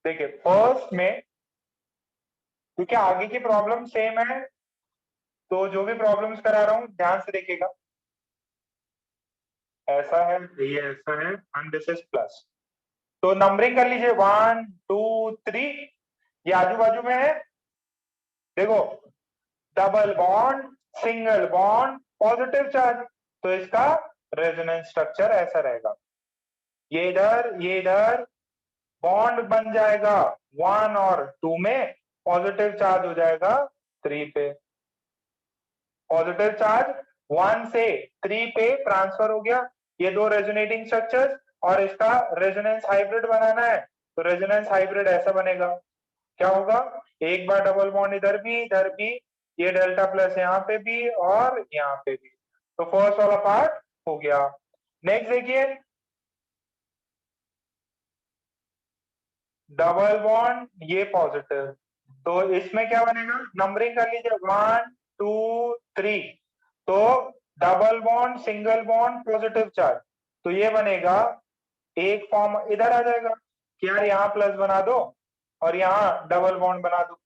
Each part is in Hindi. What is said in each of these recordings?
देखिए फर्स्ट में, क्योंकि आगे की प्रॉब्लम सेम है, तो जो भी प्रॉब्लम्स करा रहा हूं ध्यान से देखिएगा। ऐसा है, ये ऐसा है एंड दिस इज प्लस। तो नंबरिंग कर लीजिए 1 2 3, ये आजू बाजू में है। देखो double bond, single bond, positive charge, तो इसका रेजोनेंस स्ट्रक्चर ऐसा रहेगा। ये इधर बॉन्ड बन जाएगा 1 और 2 में, पॉजिटिव चार्ज हो जाएगा 3 पे। पॉजिटिव चार्ज 1 से 3 पे ट्रांसफर हो गया। ये दो रेजोनेटिंग स्ट्रक्चर्स, और इसका रेजोनेंस हाइब्रिड बनाना है, तो रेजोनेंस हाइब्रिड ऐसा बनेगा। क्या होगा, एक बार डबल बॉन्ड इधर भी, ये डेल्टा प्लस यहाँ पे भी और यहाँ पे भी। तो फर्स्ट वाला पार्ट हो गया। नेक्स्ट देखिए, डबल बॉन्ड ये पॉजिटिव, तो इसमें क्या बनेगा, नंबरिंग कर लीजिए 1 2 3। तो double bond, single bond, positive charge, तो ये बनेगा एक फॉर्म इधर आ जाएगा कि यार यहाँ प्लस बना दो और यहाँ डबल बॉन्ड बना दो।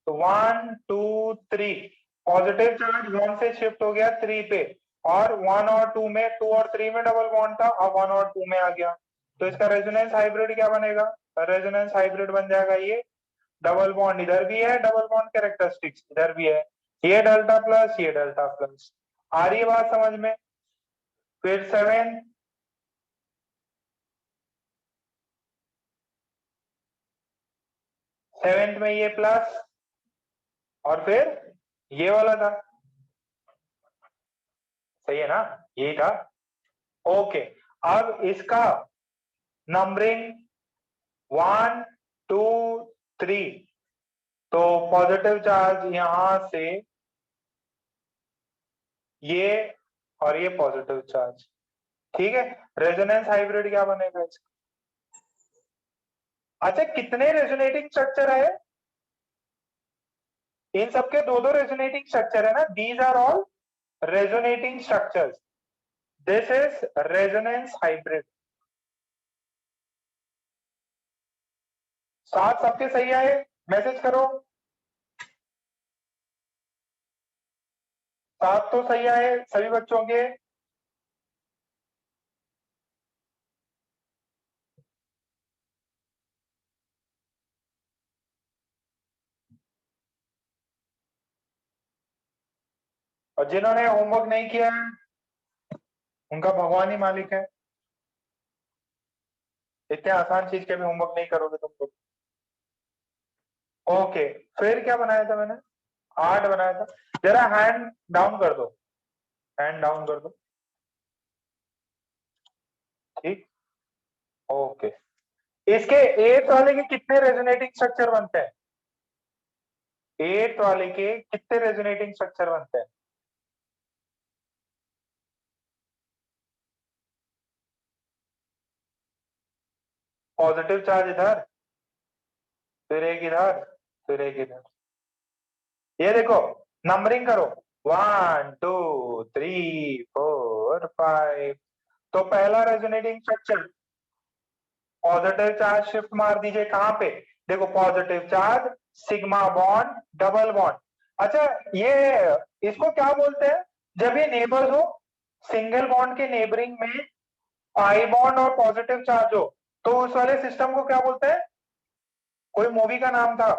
तो 1 2 3, पॉजिटिव चार्ज 1 से शिफ्ट हो गया 3 पे, और 1 और 2 में, 2 और 3 में डबल बॉन्ड था, अब 1 और 2 में आ गया। तो इसका रेजोनेंस हाइब्रिड क्या बनेगा, रेजोनेंस हाइब्रिड बन जाएगा ये, डबल बॉन्ड इधर भी है, डबल बॉन्ड कैरेक्टरिस्टिक्स इधर भी है, ये डेल्टा प्लस ये डेल्टा प्लस। आ रही है बात समझ में। फिर सेवेंथ में ये प्लस, और फिर ये वाला था, सही है ना, यही था। ओके, अब इसका नंबरिंग 1 2 3, तो पॉजिटिव चार्ज यहां से ये, और ये पॉजिटिव चार्ज, ठीक है। रेजोनेंस हाइब्रिड क्या बनेगा इसका। अच्छा, कितने रेजोनेटिंग स्ट्रक्चर है, इन सबके दो दो रेजोनेटिंग स्ट्रक्चर है ना, these are all resonating structures, this is resonance hybrid. साथ सबके सही आए, मैसेज करो। साथ तो सही आए सभी बच्चों के। और जिन्होंने होमवर्क नहीं किया है उनका भगवान ही मालिक है, इतने आसान चीज के भी होमवर्क नहीं करोगे तुम लोग। ओके, फिर क्या बनाया था मैंने, 8 बनाया था। जरा हैंड डाउन कर दो, हैंड डाउन कर दो, ठीक। ओके, इसके 8 वाले के कितने रेजोनेटिंग स्ट्रक्चर बनते हैं, 8 वाले के कितने रेजोनेटिंग स्ट्रक्चर बनते हैं। पॉजिटिव चार्ज इधर, फिर एक इधर, फिर एक इधर। ये देखो, नंबरिंग करो 1 2 3 4 5। तो पहला resonating structure, positive charge shift मार दीजिए कहां पे, देखो positive charge, sigma bond, double bond. अच्छा, ये इसको क्या बोलते हैं, जब ये नेबर्स हो, सिंगल बॉन्ड के नेबरिंग में पाई बॉन्ड और पॉजिटिव चार्ज हो, तो उस वाले सिस्टम को क्या बोलते हैं, कोई मूवी का नाम था,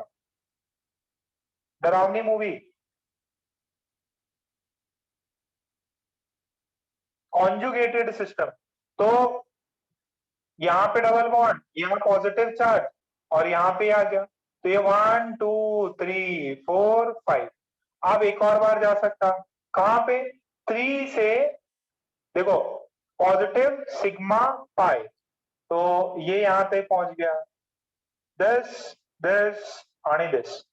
डरावनी मूवी, कॉन्जुगेटेड सिस्टम। तो यहाँ पे डबल बॉन्ड, यहाँ पॉजिटिव चार्ज, और यहाँ पे आ गया, तो ये 1 2 3 4 5। अब एक और बार जा सकता, कहां पे, 3 से, देखो पॉजिटिव सिग्मा पाई, तो ये यहां पे पहुंच गया, 10 आणि 10,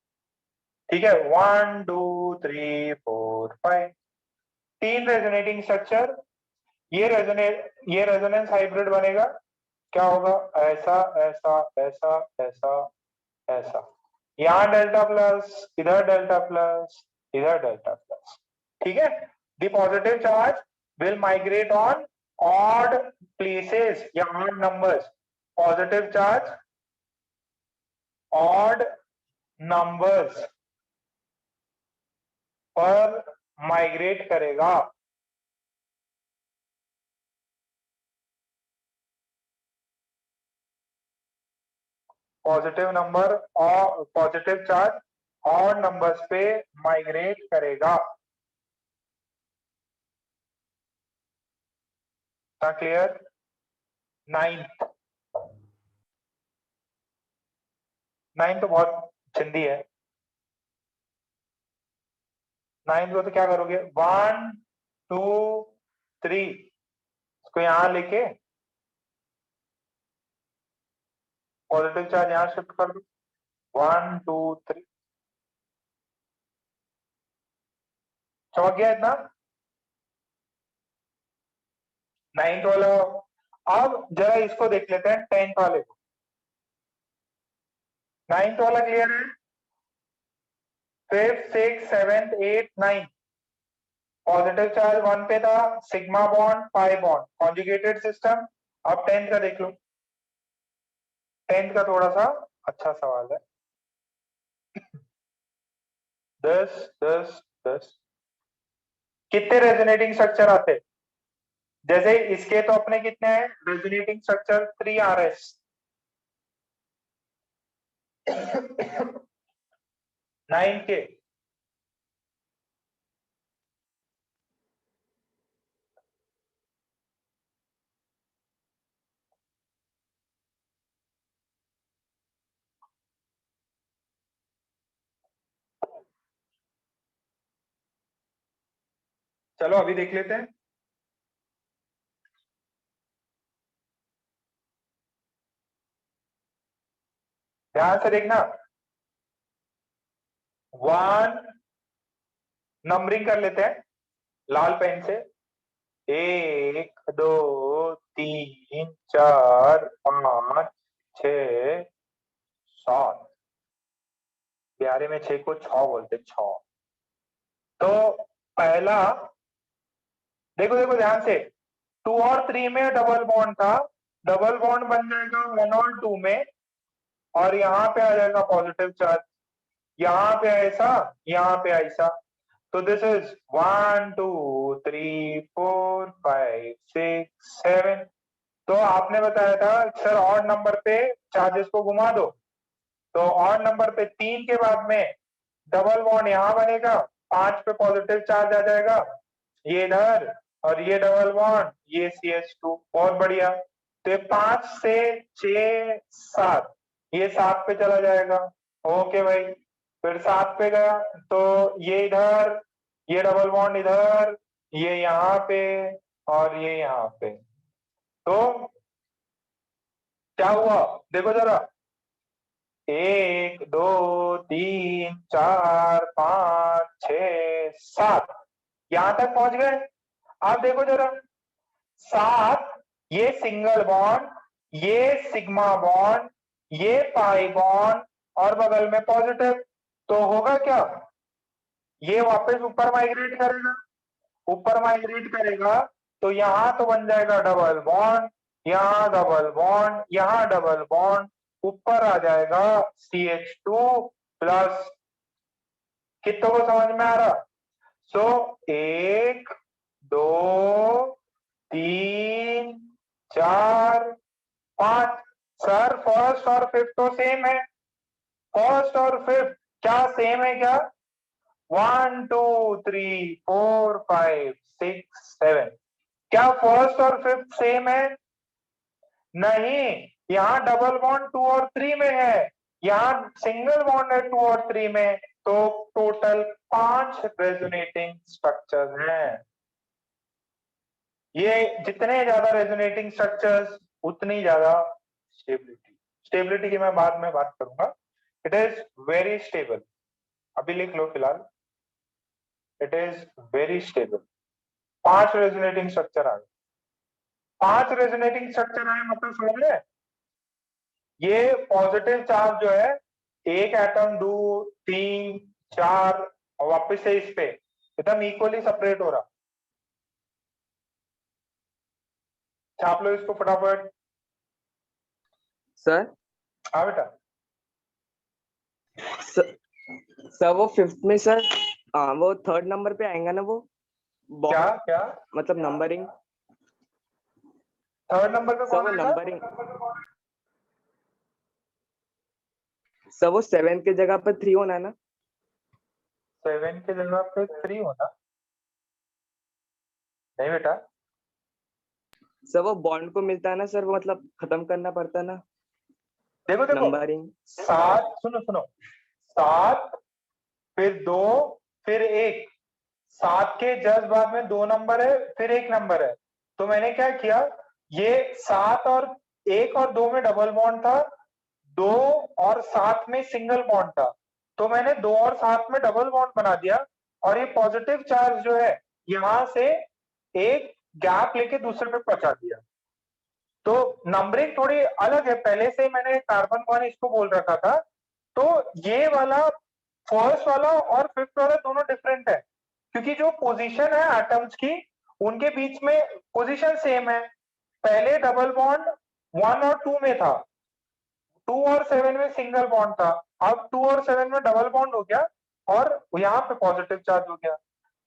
ठीक है। 1 2 3 4 5, 3 रेजोनेटिंग स्ट्रक्चर। ये रेजोनेंस हाइब्रिड बनेगा, क्या होगा, ऐसा ऐसा ऐसा ऐसा ऐसा, यहाँ डेल्टा प्लस, इधर डेल्टा प्लस, इधर डेल्टा प्लस, ठीक है। The positive charge will migrate on odd places या odd numbers, positive charge odd numbers पर माइग्रेट करेगा। पॉजिटिव नंबर और पॉजिटिव चार्ज ऑड नंबर्स पे माइग्रेट करेगा। क्लियर? 9 तो बहुत चिंदी है। 9 को तो क्या करोगे, 1 2 3 इसको यहां लेके पॉजिटिव चार्ज यहां शिफ्ट कर दो। 1 2 3 समझ गया इतना? 9th वाला। अब जरा इसको देख लेते हैं 10th वाले को। 9th वाला क्लियर है? 5th 6th 7th 8th 9th positive charge 1 पे था, sigma bond pi bond conjugated system. अब 10th का देख लो। 10th का थोड़ा सा अच्छा सवाल है। 10 10 10 कितने रेजोनेटिंग स्ट्रक्चर आते? जैसे इसके तो अपने कितने हैं रेजोनेटिंग स्ट्रक्चर? 3RS। 9 के चलो अभी देख लेते हैं। ध्यान से देखना। 1 नंबरिंग कर लेते हैं लाल पेन से। 1 2 3 4 5 6 7 प्यारे में 6 को 6 बोलते, 6। तो पहला देखो देखो ध्यान से, 2 और 3 में डबल बॉन्ड था, डबल बॉन्ड बन जाएगा 1 और 2 में, और यहाँ पे आ जाएगा पॉजिटिव चार्ज। यहाँ पे ऐसा, यहाँ पे ऐसा। तो दिस इज 1 2 3 4 5 6 7। तो आपने बताया था सर ऑड नंबर पे चार्जेस को घुमा दो, तो ऑड नंबर पे 3 के बाद में डबल बॉन्ड यहाँ बनेगा, 5 पे पॉजिटिव चार्ज आ जाएगा ये इधर, और ये डबल बॉन्ड ये CH2। बहुत बढ़िया। तो 5 से 6 7 ये 7 पे चला जाएगा। ओके भाई, फिर 7 पे गया तो ये इधर, ये डबल बॉन्ड इधर, ये यहाँ पे और ये यहाँ पे। तो क्या हुआ देखो जरा, 1 2 3 4 5 6 7 यहां तक पहुंच गए। आप देखो जरा 7, ये सिंगल बॉन्ड, ये सिग्मा बॉन्ड, ये पाई बॉन्ड और बगल में पॉजिटिव। तो होगा क्या, ये वापस ऊपर माइग्रेट करेगा। ऊपर माइग्रेट करेगा तो यहाँ तो बन जाएगा डबल बॉन्ड, यहाँ डबल बॉन्ड, यहाँ डबल बॉन्ड, ऊपर आ जाएगा CH2 प्लस। कितनों को समझ में आ रहा? सो 1 2 3 4 5। सर फर्स्ट और फिफ्थ तो सेम है। फर्स्ट और फिफ्थ क्या सेम है क्या? 1 2 3 4 5 6 7 क्या फर्स्ट और फिफ्थ सेम है? नहीं, यहाँ डबल बॉन्ड 2 और 3 में है, यहाँ सिंगल बॉन्ड है 2 और 3 में। तो टोटल 5 रेजोनेटिंग स्ट्रक्चर हैं। ये जितने ज्यादा रेजोनेटिंग स्ट्रक्चर्स उतनी ज्यादा स्टेबिलिटी। स्टेबिलिटी की मैं बाद में बात करूंगा। It is very stable. अभी लिख लो फिलहाल, it is very stable. 5 resonating structure आ गए। 5 रेजोनेटिंग स्ट्रक्चर आए मतलब समझ रहे? ये पॉजिटिव चार्ज जो है, एक एटम 2 3 4 और वापस से इस पे एकदम इक्वली सेपरेट हो रहा। छाप लो इसको फटाफट। सर हाँ बेटा। सर वो फिफ्थ में सर, वो थर्ड नंबर पे आएगा ना वो क्या क्या मतलब नंबरिंग। थर्ड नंबर पे सर कौन वो आएगा? नंबरिंग, सर वो 7 के जगह पर 3 होना है ना? 7 के जगह पे 3 होना? नहीं बेटा, सर वो बॉन्ड को मिलता है ना सर, वो मतलब खत्म करना पड़ता है ना देखो देखो, नंबरिंग। 7, सुनो सुनो, 7 फिर 2 फिर 1, 7 के जस्ट बाद में 2 नंबर है फिर 1 नंबर है। तो मैंने क्या किया, ये 7 और 1 और 2 में डबल बॉन्ड था, 2 और 7 में सिंगल बॉन्ड था, तो मैंने 2 और 7 में डबल बॉन्ड बना दिया। और ये पॉजिटिव चार्ज जो है यहां से एक गैप लेके दूसरे पे पहुंचा दिया। तो नंबरिंग थोड़ी अलग है, पहले से मैंने कार्बन वन इसको बोल रखा था। तो ये वाला फर्स्ट वाला और फिफ्थ वाला दोनों डिफरेंट है, क्योंकि जो पोजीशन है एटम्स की उनके बीच में पोजीशन सेम है। पहले डबल बॉन्ड 1 और 2 में था, 2 और 7 में सिंगल बॉन्ड था, अब 2 और 7 में डबल बॉन्ड हो गया और यहाँ पे पॉजिटिव चार्ज हो गया।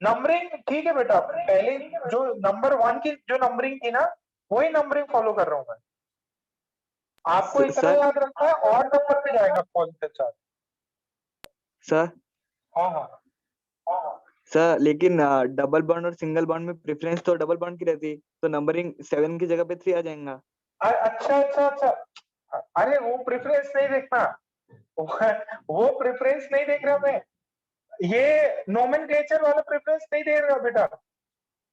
नंबरिंग ठीक है बेटा, पहले जो नंबर 1 की जो नंबरिंग थी ना वही नंबरिंग फॉलो कर रहा हूं मैं। आपको इतना सर याद रखना है, और नंबर पे जाएगा पॉजिटिव चार्ज। सर हाँ हाँ हाँ। सर लेकिन डबल बॉन्ड और सिंगल बॉन्ड में प्रेफरेंस तो डबल बॉन्ड की रहती, तो नंबरिंग 7 की जगह पे 3 आ जाएगा। अच्छा अच्छा अच्छा, अरे वो प्रेफरेंस नहीं देखना, वो प्रेफरेंस नहीं देख रहा मैं, ये नोमेनक्लेचर वाला प्रेफरेंस नहीं दे रहा बेटा।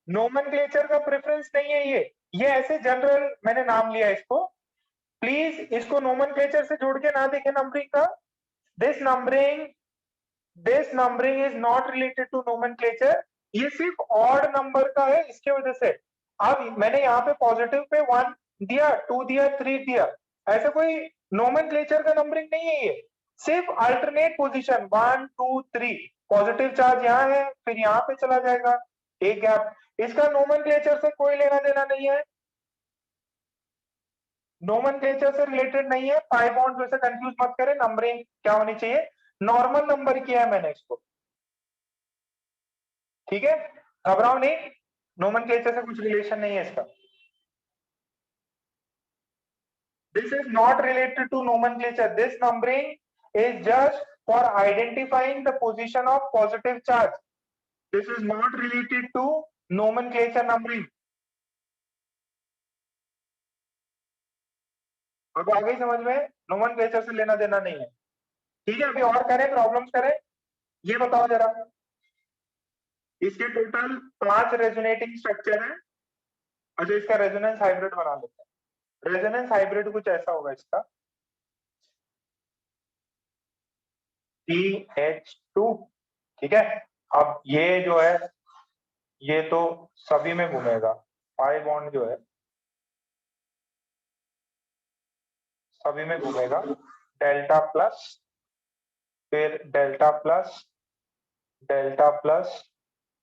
नोमेनक्लेचर का प्रेफरेंस नहीं है ये ऐसे जनरल मैंने नाम लिया इसको। प्लीज इसको नोमेनक्लेचर से जोड़ के ना देखें नंबरिंग का। This numbering this numbering is not related to nomenclature, ये सिर्फ ऑड नंबर का है, इसके वजह से। अब मैंने यहाँ पे पॉजिटिव पे 1 दिया, 2 दिया, 3 दिया, ऐसा कोई नोमेनक्लेचर का नंबरिंग नहीं है ये, सिर्फ अल्टरनेट पोजीशन 1 2 3, पॉजिटिव चार्ज यहाँ है फिर यहाँ पे चला जाएगा एक गैप, इसका नोमेनक्लेचर से कोई लेना देना नहीं है, नोमेनक्लेचर से रिलेटेड नहीं है। पाई बॉन्ड वैसे कंफ्यूज मत करें, नंबरिंग क्या होनी चाहिए, नॉर्मल नंबर किया है मैंने इसको, ठीक है, घबराओ नहीं, नोमेनक्लेचर से कुछ रिलेशन नहीं है इसका। This is not related to nomenclature. This numbering is just for identifying the position of positive charge. This is not related to nomenclature numbering. अब आगे समझ में, नोमेनक्लेचर से लेना देना नहीं है, ठीक है। अभी और करें, प्रॉब्लम्स करें, ये बताओ जरा, इसके टोटल 5 रेजोनेटिंग स्ट्रक्चर है। अच्छा, इसका रेजोनेंस हाइब्रिड बना लेते हैं। रेजोनेंस हाइब्रिड कुछ ऐसा होगा इसका, CH2, ठीक है। अब ये जो है ये तो सभी में घूमेगा, पाई बॉन्ड जो है सभी में घूमेगा, डेल्टा प्लस फिर डेल्टा प्लस डेल्टा प्लस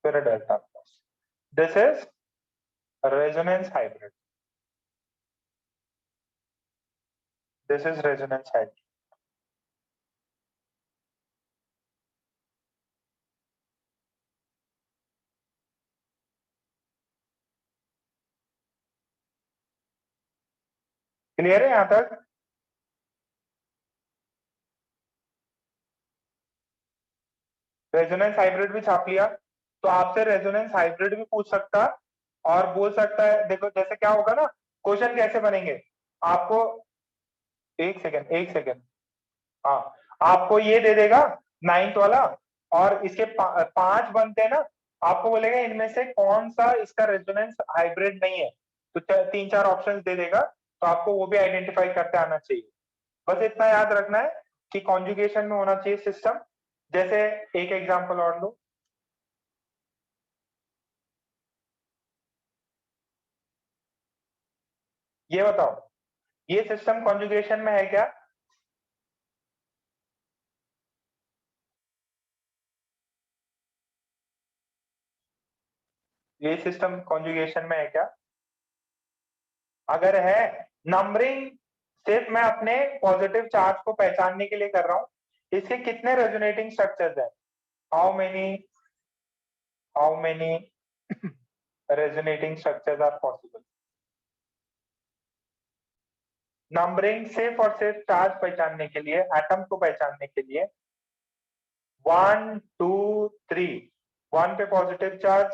फिर delta plus, this is resonance hybrid, this is resonance hybrid. Clear है यहां तक? रेजोनेंस हाइब्रिड भी छाप लिया, तो आपसे रेजोनेंस हाइब्रिड भी पूछ सकता और बोल सकता है, देखो जैसे क्या होगा ना, क्वेश्चन कैसे बनेंगे आपको, एक सेकेंड, हाँ, आपको ये दे देगा 9th वाला, और इसके 5 बनते हैं ना, आपको बोलेगा इनमें से कौन सा इसका रेजोनेंस हाइब्रिड नहीं है, तो 3-4 ऑप्शंस दे देगा, तो आपको वो भी आइडेंटिफाई करते आना चाहिए। बस इतना याद रखना है कि कॉन्जुगेशन में होना चाहिए सिस्टम। जैसे एक एग्जांपल और लो, ये बताओ, ये सिस्टम कॉन्जुगेशन में है क्या? ये सिस्टम कॉन्जुगेशन में है क्या? अगर है, नंबरिंग सिर्फ मैं अपने पॉजिटिव चार्ज को पहचानने के लिए कर रहा हूं, इसके कितने रेजोनेटिंग स्ट्रक्चर्स हैं? How many resonating structures are possible? Numbering सिर्फ और सिर्फ चार्ज पहचानने के लिए, एटम को पहचानने के लिए 1 2 3, 1 पे पॉजिटिव चार्ज,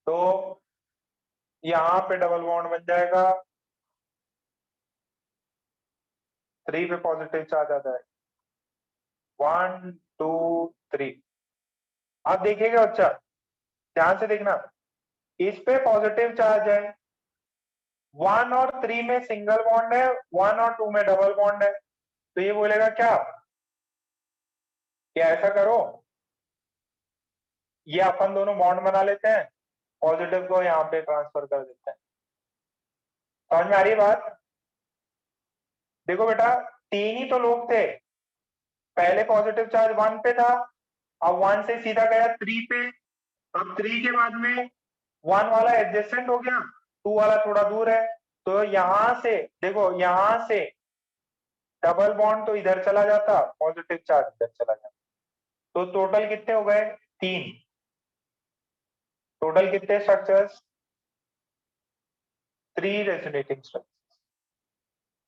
तो यहां पे डबल बॉन्ड बन जाएगा, 3 पे पॉजिटिव चार्ज आ जाएगा, 1 2 3। आप देखिएगा बच्चा, ध्यान से देखना, इस पे पॉजिटिव चार्ज है, 1 और 3 में सिंगल बॉन्ड है, 1 और 2 में डबल बॉन्ड है, तो ये बोलेगा क्या कि ऐसा करो, ये अपन दोनों बॉन्ड बना लेते हैं, पॉजिटिव को यहाँ पे ट्रांसफर कर देते हैं। समझ में आ रही बात? देखो बेटा, 3 ही तो लोग थे, पहले पॉजिटिव चार्ज 1 पे था, अब 1 से सीधा गया 3 पे, अब 3 के बाद में 1 वाला एडजेसेंट हो गया, 2 वाला थोड़ा दूर है, तो यहां से देखो, यहां से डबल बॉन्ड तो इधर चला जाता, पॉजिटिव चार्ज इधर चला जाता, तो टोटल कितने हो गए? 3। टोटल कितने structures? 3 resonating structures.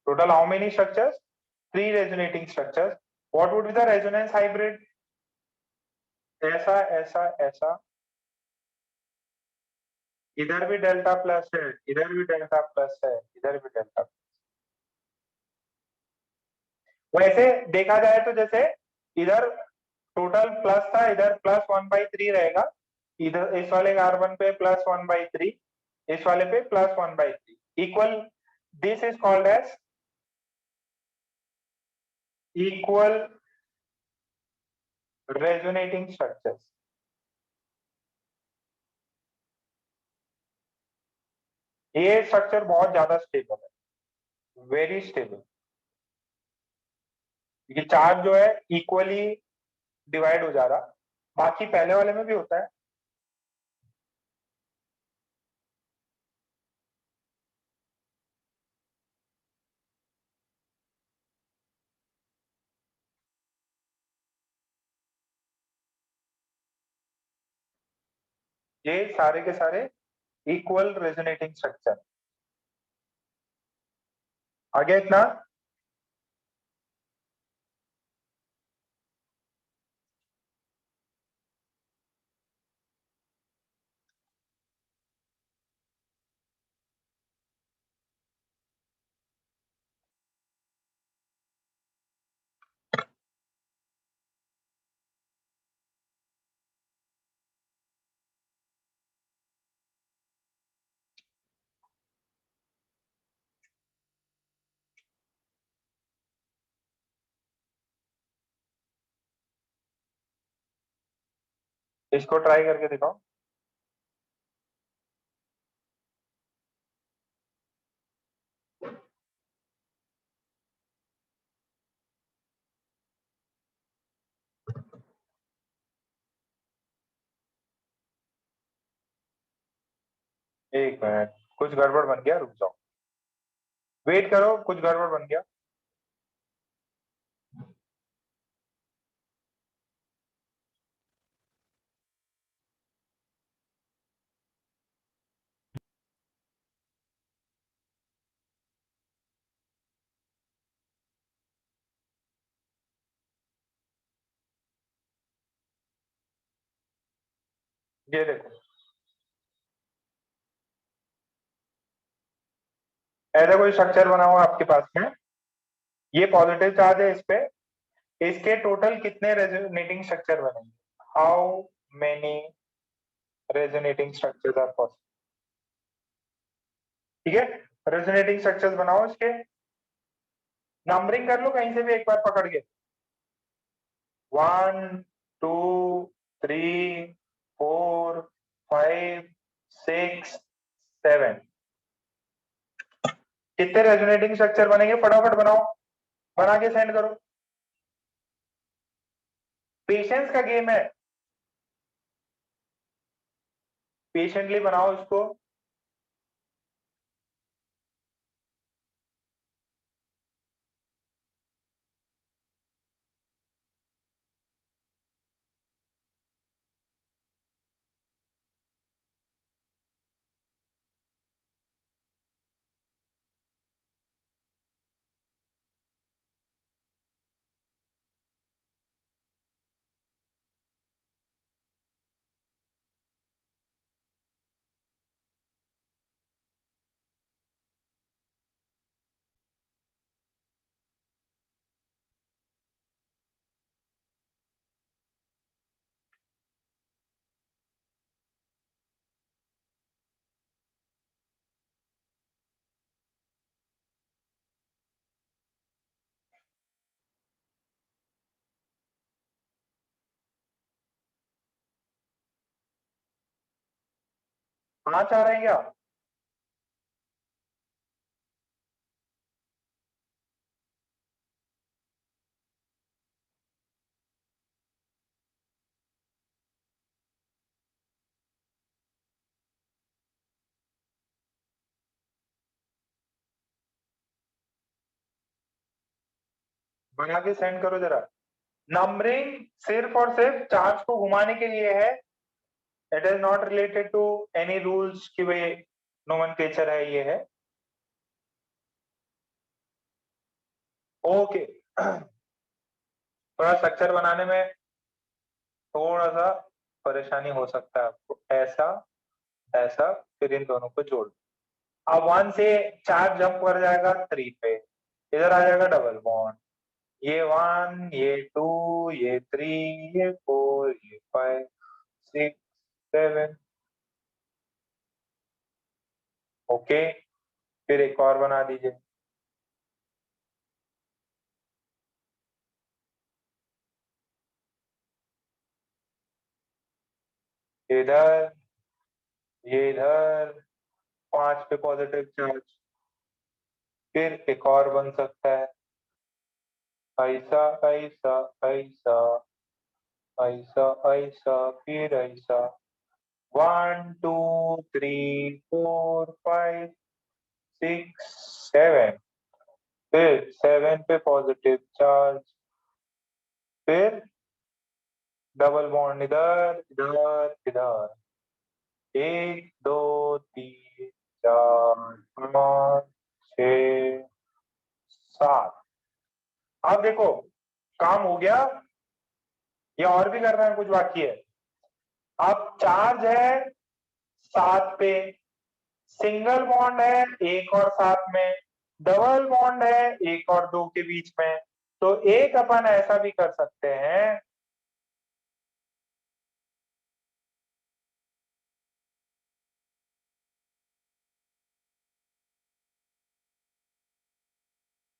Total how many structures? 3 resonating structures. What would be the resonance hybrid? ऐसा ऐसा ऐसा, इधर भी डेल्टा प्लस है, इधर भी डेल्टा प्लस है, इधर भी डेल्टा प्लस। वैसे देखा जाए तो जैसे इधर टोटल प्लस था, इधर प्लस 1/3 रहेगा, इधर इस वाले कार्बन पे प्लस 1/3, इस वाले पे plus 1/3, equal, this is called as equal resonating structures. ये स्ट्रक्चर बहुत ज्यादा स्टेबल है, वेरी स्टेबल, ये चार्ज जो है इक्वली डिवाइड हो जा रहा, बाकी पहले वाले में भी होता है। ये सारे के सारे इक्वल रेजोनेटिंग स्ट्रक्चर। आगे इतना, इसको ट्राई करके दिखाओ। एक मिनट, कुछ गड़बड़ बन गया, रुक जाओ, वेट करो, कुछ गड़बड़ बन गया। ये देखो, ऐसा कोई स्ट्रक्चर बना हुआ आपके पास में, ये पॉजिटिव चार्ज है इस पे, इसके टोटल कितने रेजोनेटिंग स्ट्रक्चर बनेंगे? How many resonating structures are possible? ठीक है, रेजोनेटिंग स्ट्रक्चर्स बनाओ, इसके नंबरिंग कर लो कहीं से भी एक बार पकड़ के, 1 2 3 4 5 6 7। कितने रेजोनेटिंग स्ट्रक्चर बनेंगे? फटाफट बनाओ, बना के सेंड करो। पेशेंस का गेम है, पेशेंटली बनाओ इसको। 5 आ रहे हैं क्या? बना के सेंड करो जरा। नंबरिंग सिर्फ और सिर्फ चार्ज को घुमाने के लिए है। It is not related to any rules कि भाई नोमेनक्लेचर है ये है। ओके। थोड़ा स्ट्रक्चर बनाने में थोड़ा सा परेशानी हो सकता है आपको। ऐसा ऐसा फिर इन दोनों को जोड़। अब 1 से 4 जंप कर जाएगा 3 पे, इधर आ जाएगा डबल बॉन्ड। ये 1, ये 2, ये 3, ये 4, ये 5, 6, 7। ओके, फिर एक और बना दीजिए। इधर, ये इधर 5 पे पॉजिटिव चार्ज। फिर एक और बन सकता है ऐसा ऐसा ऐसा ऐसा ऐसा फिर ऐसा। 1 2 3 4 5 6 7। फिर 7 पे पॉजिटिव चार्ज। फिर डबल बॉन्ड इधर इधर इधर। 1 2 3 4 5 6 7। अब देखो काम हो गया या और भी करना है, कुछ बाकी है? अब चार्ज है 7 पे, सिंगल बॉन्ड है 1 और 7 में, डबल बॉन्ड है 1 और 2 के बीच में। तो एक अपन ऐसा भी कर सकते हैं,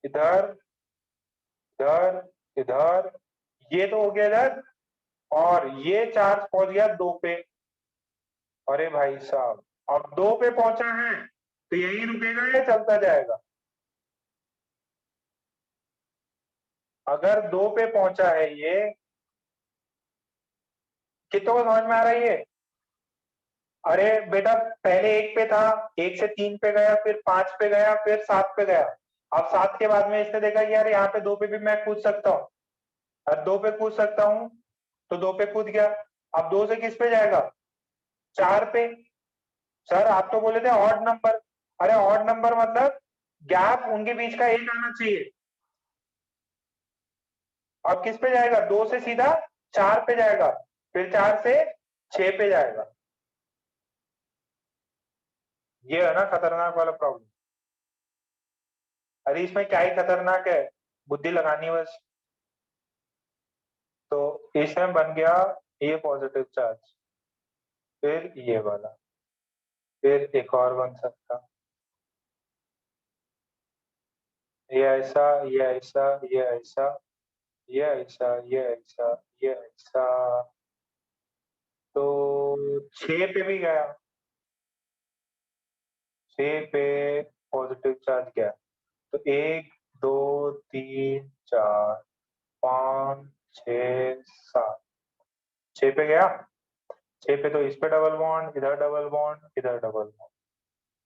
इधर इधर इधर। ये तो हो गया इधर, और ये चार्ज पहुंच गया 2 पे। अरे भाई साहब, अब 2 पे पहुंचा है तो यही रुकेगा या चलता जाएगा? अगर 2 पे पहुंचा है ये, कितनों को समझ में आ रहा है ये? अरे बेटा, पहले 1 पे था, 1 से 3 पे गया, फिर 5 पे गया, फिर 7 पे गया। अब 7 के बाद में इसने देखा कि यार यहाँ पे 2 पे भी मैं कूद सकता हूँ, और 2 पे कूद सकता हूँ, तो 2 पे कूद गया। अब 2 से किस पे जाएगा? 4 पे। सर आप तो बोले थे ऑड नंबर। अरे ऑड नंबर मतलब गैप उनके बीच का 1 आना चाहिए। अब किस पे जाएगा? 2 से सीधा 4 पे जाएगा, फिर 4 से 6 पे जाएगा। ये है ना खतरनाक वाला प्रॉब्लम। अरे इसमें क्या ही खतरनाक है, बुद्धि लगानी है बस। तो इसमें बन गया ये पॉजिटिव चार्ज, फिर ये वाला, फिर एक और बन सकता, ये ऐसा ये ऐसा ये ऐसा ये ऐसा ये ऐसा ये ऐसा। तो 6 पे भी गया, 6 पे पॉजिटिव चार्ज गया। तो 1 2 3 4 5 6 7। 6 पे गया, 6 पे तो इस पे डबल बॉन्ड, इधर डबल बॉन्ड, इधर डबल बॉन्ड।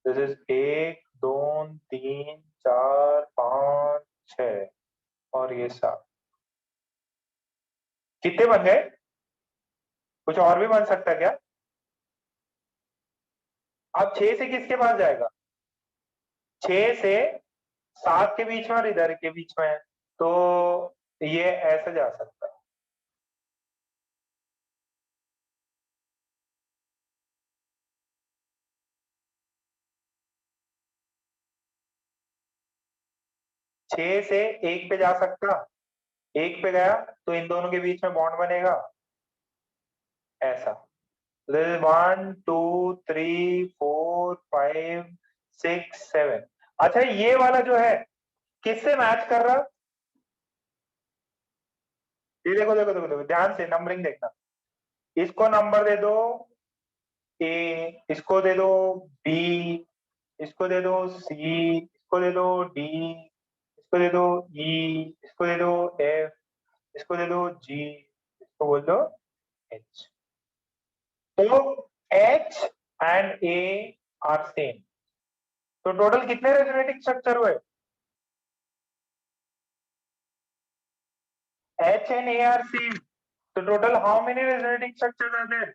दिस इज 1 2 3 4 5 6 और ये 7। कितने बन गए? कुछ और भी बन सकता है क्या? अब 6 से किसके पास जाएगा? 6 से 7 के बीच में और इधर के बीच में है, तो ये ऐसे जा सकता है। 6 से 1 पे जा सकता, 1 पे गया तो इन दोनों के बीच में बॉन्ड बनेगा ऐसा। 1 2 3 4 5 6 7। अच्छा ये वाला जो है किससे मैच कर रहा? ये देखो देखो देखो देखो ध्यान से नंबरिंग देखना। इसको नंबर दे दो ए, इसको दे दो बी, इसको दे दो सी, इसको दे दो डी, इसको दे दो ई, इसको दे दो एफ, इसको दे दो जी, इसको बोल दो एच। तो H and A are same. तो टोटल कितने रेजोनेटिंग स्ट्रक्चर हुए? H and A are same, तो total how many resonating structures are there?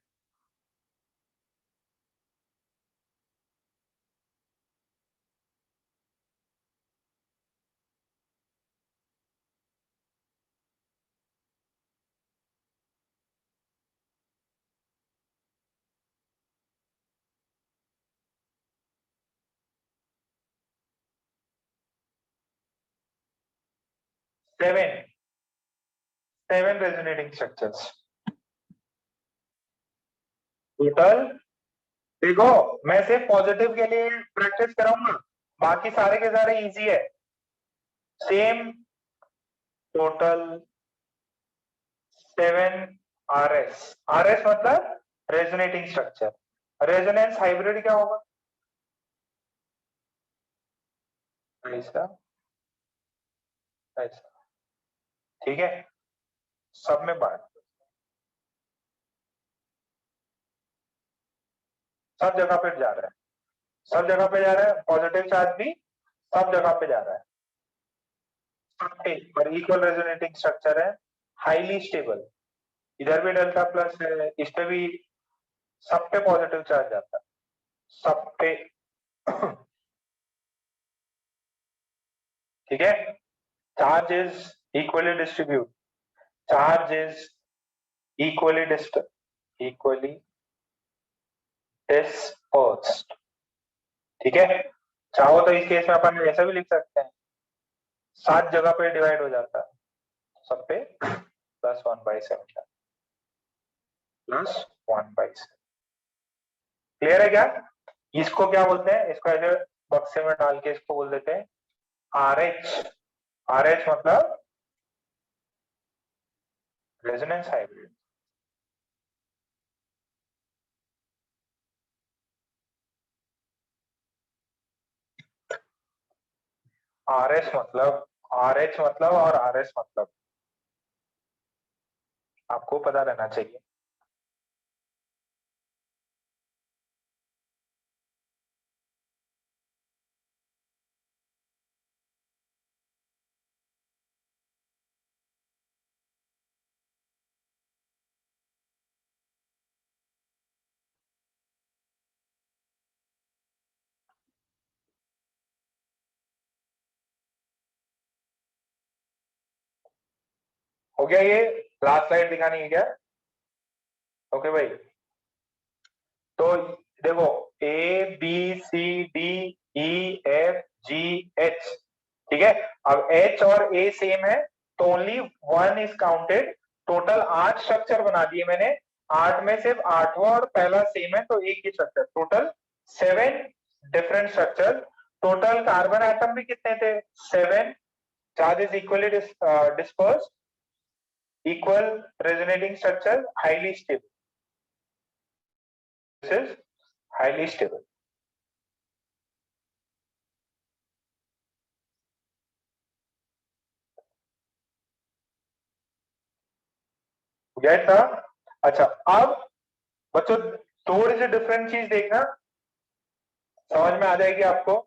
Seven resonating structures total. देखो, मैं सिर्फ पॉजिटिव के लिए प्रैक्टिस कराऊंगा, बाकी सारे के सारे इजी है। Same total 7 RS। RS मतलब रेजोनेटिंग स्ट्रक्चर। रेजोनेंस हाइब्रिड क्या होगा? ऐसा ऐसा, ठीक है, सब में बांट, सब जगह पे जा रहा है, सब जगह पे जा रहा है, पॉजिटिव चार्ज भी सब जगह पे जा रहा है, सब पे पर इक्वल रेजोनेटिंग स्ट्रक्चर है, हाईली स्टेबल। इधर भी डेल्टा प्लस है, इस पे भी, सब पे पॉजिटिव चार्ज जाता है, सब पे। ठीक है, charge is equally distribute, charge is equally equally dispersed. ठीक है, चाहो तो इस केस में अपन ऐसा भी लिख सकते हैं, 7 जगह पे डिवाइड हो जाता है, सब पे +1/7 +1/7। क्लियर है क्या? इसको क्या बोलते हैं? इसको ऐसे बक्से में डाल के इसको बोल देते हैं RH। RH मतलब रेजोनेंस हाइब्रिड। RH मतलब और RS मतलब आपको पता रहना चाहिए। हो गया? ये लास्ट स्लाइड दिखानी है क्या? ओके भाई, तो देखो A B C D E F G H, ठीक है। अब H और A सेम है तो only 1 is counted. Total 8 structure बना दिए मैंने, 8 में सिर्फ 8वां और पहला सेम है तो एक ही structure. Total 7 different structure. Total carbon atom भी कितने थे? 7। Charge is equally dispersed, equal resonating structure, highly stable. This is highly stable. गेट था? अच्छा, अब बच्चों थोड़ी सी डिफरेंट चीज देखना, समझ में आ जाएगी आपको।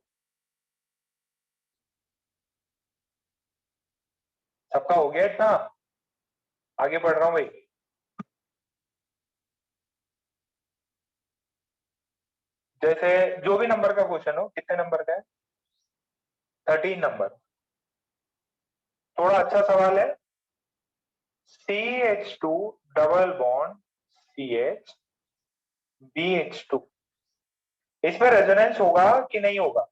सबका हो गया था? आगे बढ़ रहा हूं भाई। जैसे जो भी नंबर का क्वेश्चन हो, कितने नंबर का है? 13 नंबर। थोड़ा अच्छा सवाल है। CH2 double bond CH BH2, इसमें रेजोनेंस होगा कि नहीं होगा?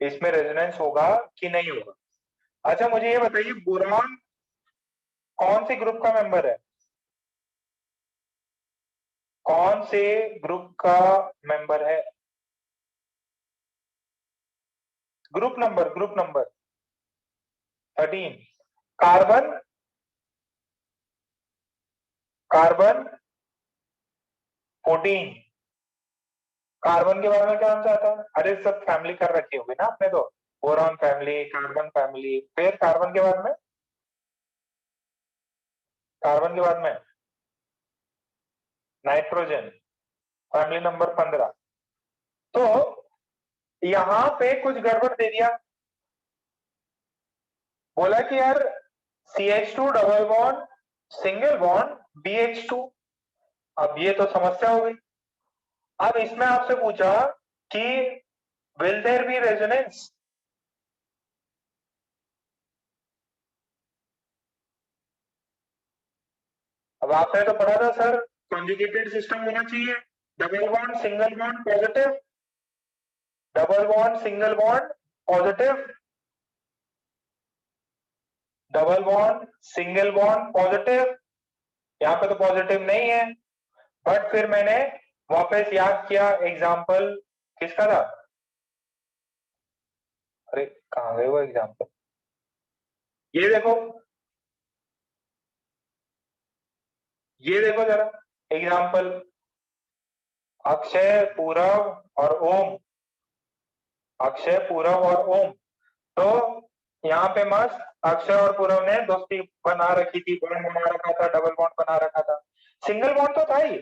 इसमें रेजोनेंस होगा कि नहीं होगा? अच्छा मुझे ये बताइए, बोरॉन कौन से ग्रुप का मेंबर है? कौन से ग्रुप का मेंबर है? Group number 13। Carbon, carbon 14। Carbon के बारे में क्या आंसर आता है? अरे सब फैमिली कर रखी होगी ना आपने तो, बोरॉन फैमिली, कार्बन फैमिली। फिर कार्बन के बाद में, कार्बन के बाद में नाइट्रोजन, फैमिली नंबर 15। तो यहां पे कुछ गड़बड़ दे दिया, बोला कि यार CH2 double bond single bond BH2। अब ये तो समस्या हो गई। अब इसमें आपसे पूछा कि विल देयर बी रेजोनेंस? अब आपने तो पढ़ा था सर, कॉन्जुगेटेड सिस्टम होना चाहिए, double bond single bond positive, double bond single bond positive, double bond single bond positive. यहाँ पे तो पॉजिटिव नहीं है, बट फिर मैंने वापस याद किया एग्जाम्पल किसका था? अरे कहाँ गए वो एग्जाम्पल? ये देखो, ये देखो जरा एग्जाम्पल, अक्षय, पूरव और ओम, अक्षय, पूरव और ओम। तो यहाँ पे मस्त अक्षय और पूरव ने दोस्ती बना रखी थी, बॉन्ड बना रखा था, डबल बॉन्ड बना रखा था। सिंगल बॉन्ड तो था ही,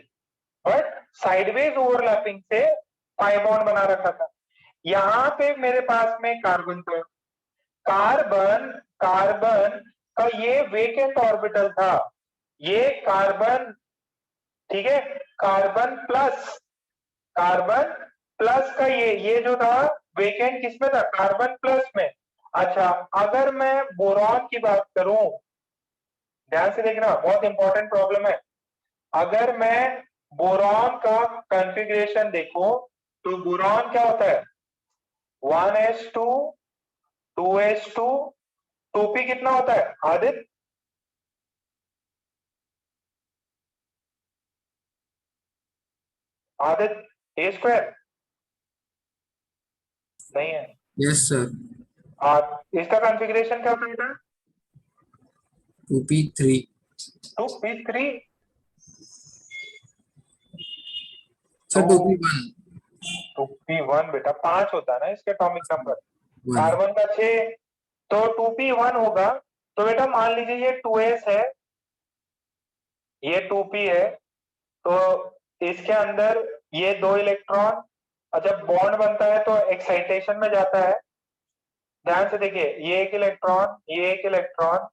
बट साइडवेज ओवरलैपिंग से पाई बॉन्ड बना रखा था। यहाँ पे मेरे पास में कार्बन था, कार्बन, कार्बन का ये वेकेंट ऑर्बिटल था, ये कार्बन, ठीक है, कार्बन प्लस, कार्बन प्लस का ये जो था वेकेंट किसमें था? कार्बन प्लस में। अच्छा, अगर मैं बोरॉन की बात करूं, ध्यान से देखना, बहुत इंपॉर्टेंट प्रॉब्लम है। अगर मैं बोरॉन का कॉन्फ़िगरेशन देखूं तो बोरॉन क्या होता है? 1s2 2s2 2p कितना होता है आदित्य? आदित्य ए स्क्वायर नहीं है। Yes sir. इसका कॉन्फ़िगरेशन क्या होता है? 2p3। 2p3। Sir 2p1। 2p1 बेटा 5 होता है ना इसके एटॉमिक नंबर, 1। कार्बन का 6, तो 2p1 होगा। तो बेटा मान लीजिए ये 2s है, ये 2p है, तो इसके अंदर ये 2 इलेक्ट्रॉन, जब बॉन्ड बनता है तो एक्साइटेशन में जाता है। ध्यान से देखिए, ये एक इलेक्ट्रॉन, ये एक इलेक्ट्रॉन,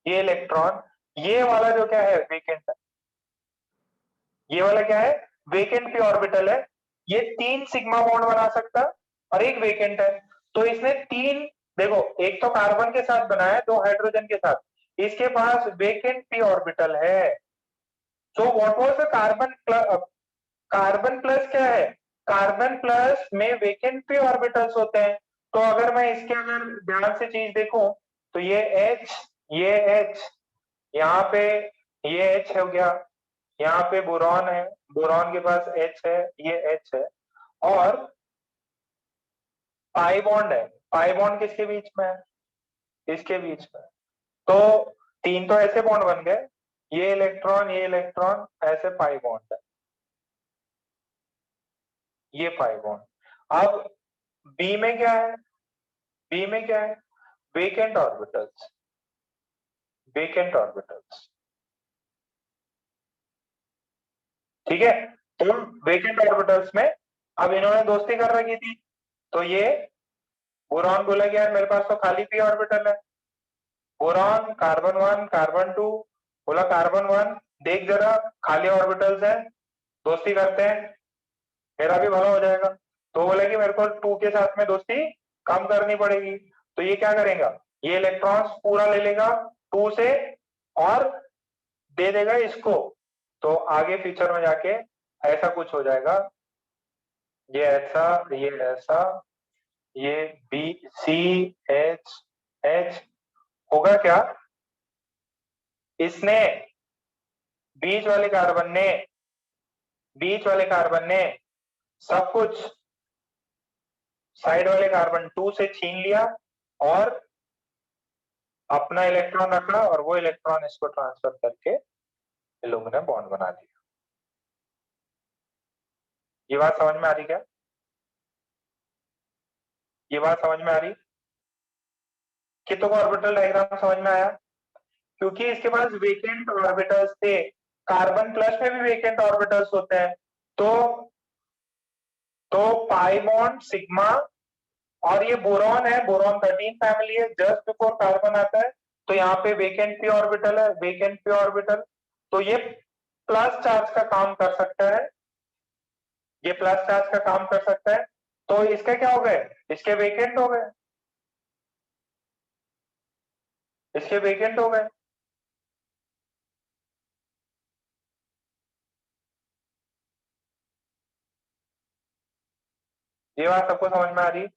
ये इलेक्ट्रॉन, ये वाला जो क्या है वेकेंट है, ये वाला क्या है वेकेंट पी ऑर्बिटल है। ये 3 सिग्मा बॉन्ड बना सकता और एक वेकेंट है। तो इसने 3, देखो एक तो कार्बन के साथ बनाया है, 2 हाइड्रोजन के साथ, इसके पास वेकेंट पी ऑर्बिटल है। So what was the carbon plus? Carbon plus क्या है? कार्बन प्लस में वेकेंट पी ऑर्बिटल्स होते हैं। तो अगर मैं इसके अगर ध्यान से चीज देखूं तो ये H, ये H, यहाँ पे ये H हो गया, यहाँ पे बोरॉन है, बोरॉन के पास H है, ये H है, और पाई बॉन्ड है। पाई बॉन्ड किसके बीच में है? इसके बीच में। तो 3 तो ऐसे बॉन्ड बन गए, ये इलेक्ट्रॉन ऐसे पाई बॉन्ड है, ये पाई बॉन्ड। अब बी में क्या है? बी में क्या है? वेकेंट ऑर्बिटल्स, वेकेंट ऑर्बिटल्स, ठीक है। तो वेकेंट ऑर्बिटल्स में अब इन्होंने दोस्ती कर रखी थी, तो ये बोरॉन बोला कि यार मेरे पास तो खाली पी ऑर्बिटल है। बोरॉन कार्बन 1 कार्बन 2 बोला कार्बन 1 देख जरा खाली ऑर्बिटल्स है, दोस्ती करते हैं, मेरा भी भला हो जाएगा। तो बोले कि मेरे को 2 के साथ में दोस्ती कम करनी पड़ेगी। तो ये क्या करेगा? ये इलेक्ट्रॉन्स पूरा ले लेगा 2 से और दे देगा इसको। तो आगे फ्यूचर में जाके ऐसा कुछ हो जाएगा, ये ऐसा, ये ऐसा, ये BCH होगा क्या? इसने बीच वाले कार्बन ने, बीच वाले कार्बन ने सब कुछ साइड वाले कार्बन 2 से छीन लिया और अपना इलेक्ट्रॉन रखा, और वो इलेक्ट्रॉन इसको ट्रांसफर करके एल्यूमिनियम बॉन्ड बना दिया। ये बात समझ में आ रही क्या? ये बात समझ में आ रही? कितनों को ऑर्बिटल डायग्राम समझ में आया? क्योंकि इसके पास वेकेंट ऑर्बिटल्स थे, कार्बन प्लस में भी वेकेंट ऑर्बिटल्स होते हैं, तो पाई बॉन्ड सिग्मा, और ये बोरॉन है, बोरॉन 13 फैमिली है, जस्ट बिफोर कार्बन आता है, तो यहाँ पे वेकेंट पी ऑर्बिटल है, वेकेंट पी ऑर्बिटल, तो ये प्लस चार्ज का काम कर सकता है, ये प्लस चार्ज का काम कर सकता है, तो इसके क्या हो गए? इसके वेकेंट हो गए, इसके वेकेंट हो गए। ये बात सबको समझ में आ रही?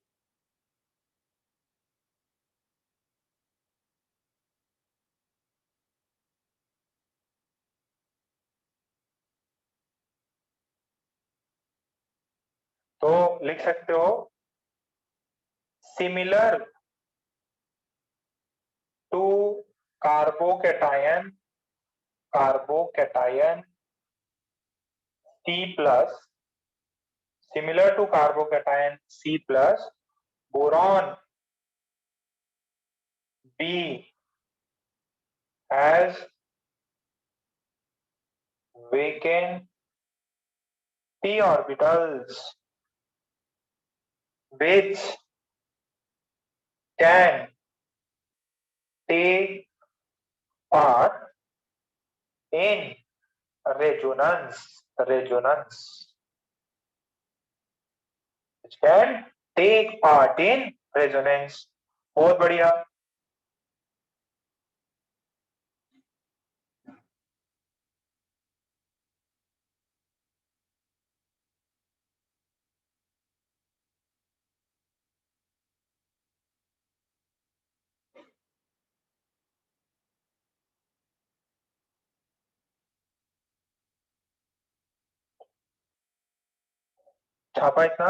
तो लिख सकते हो similar to carbocation C plus, similar to carbocation C plus, boron B has vacant p orbitals which can take part in resonance, which can take part in resonance. बहुत बढ़िया। छापा इतना?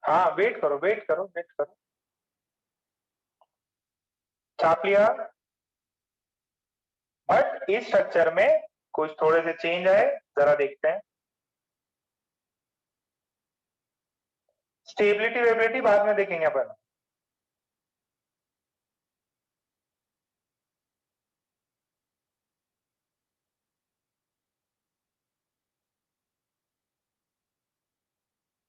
हाँ, वेट करो, छाप लिया, बट इस स्ट्रक्चर में कुछ थोड़े से चेंज आए, जरा देखते हैं। स्टेबिलिटी वेबिलिटी बाद में देखेंगे अपन।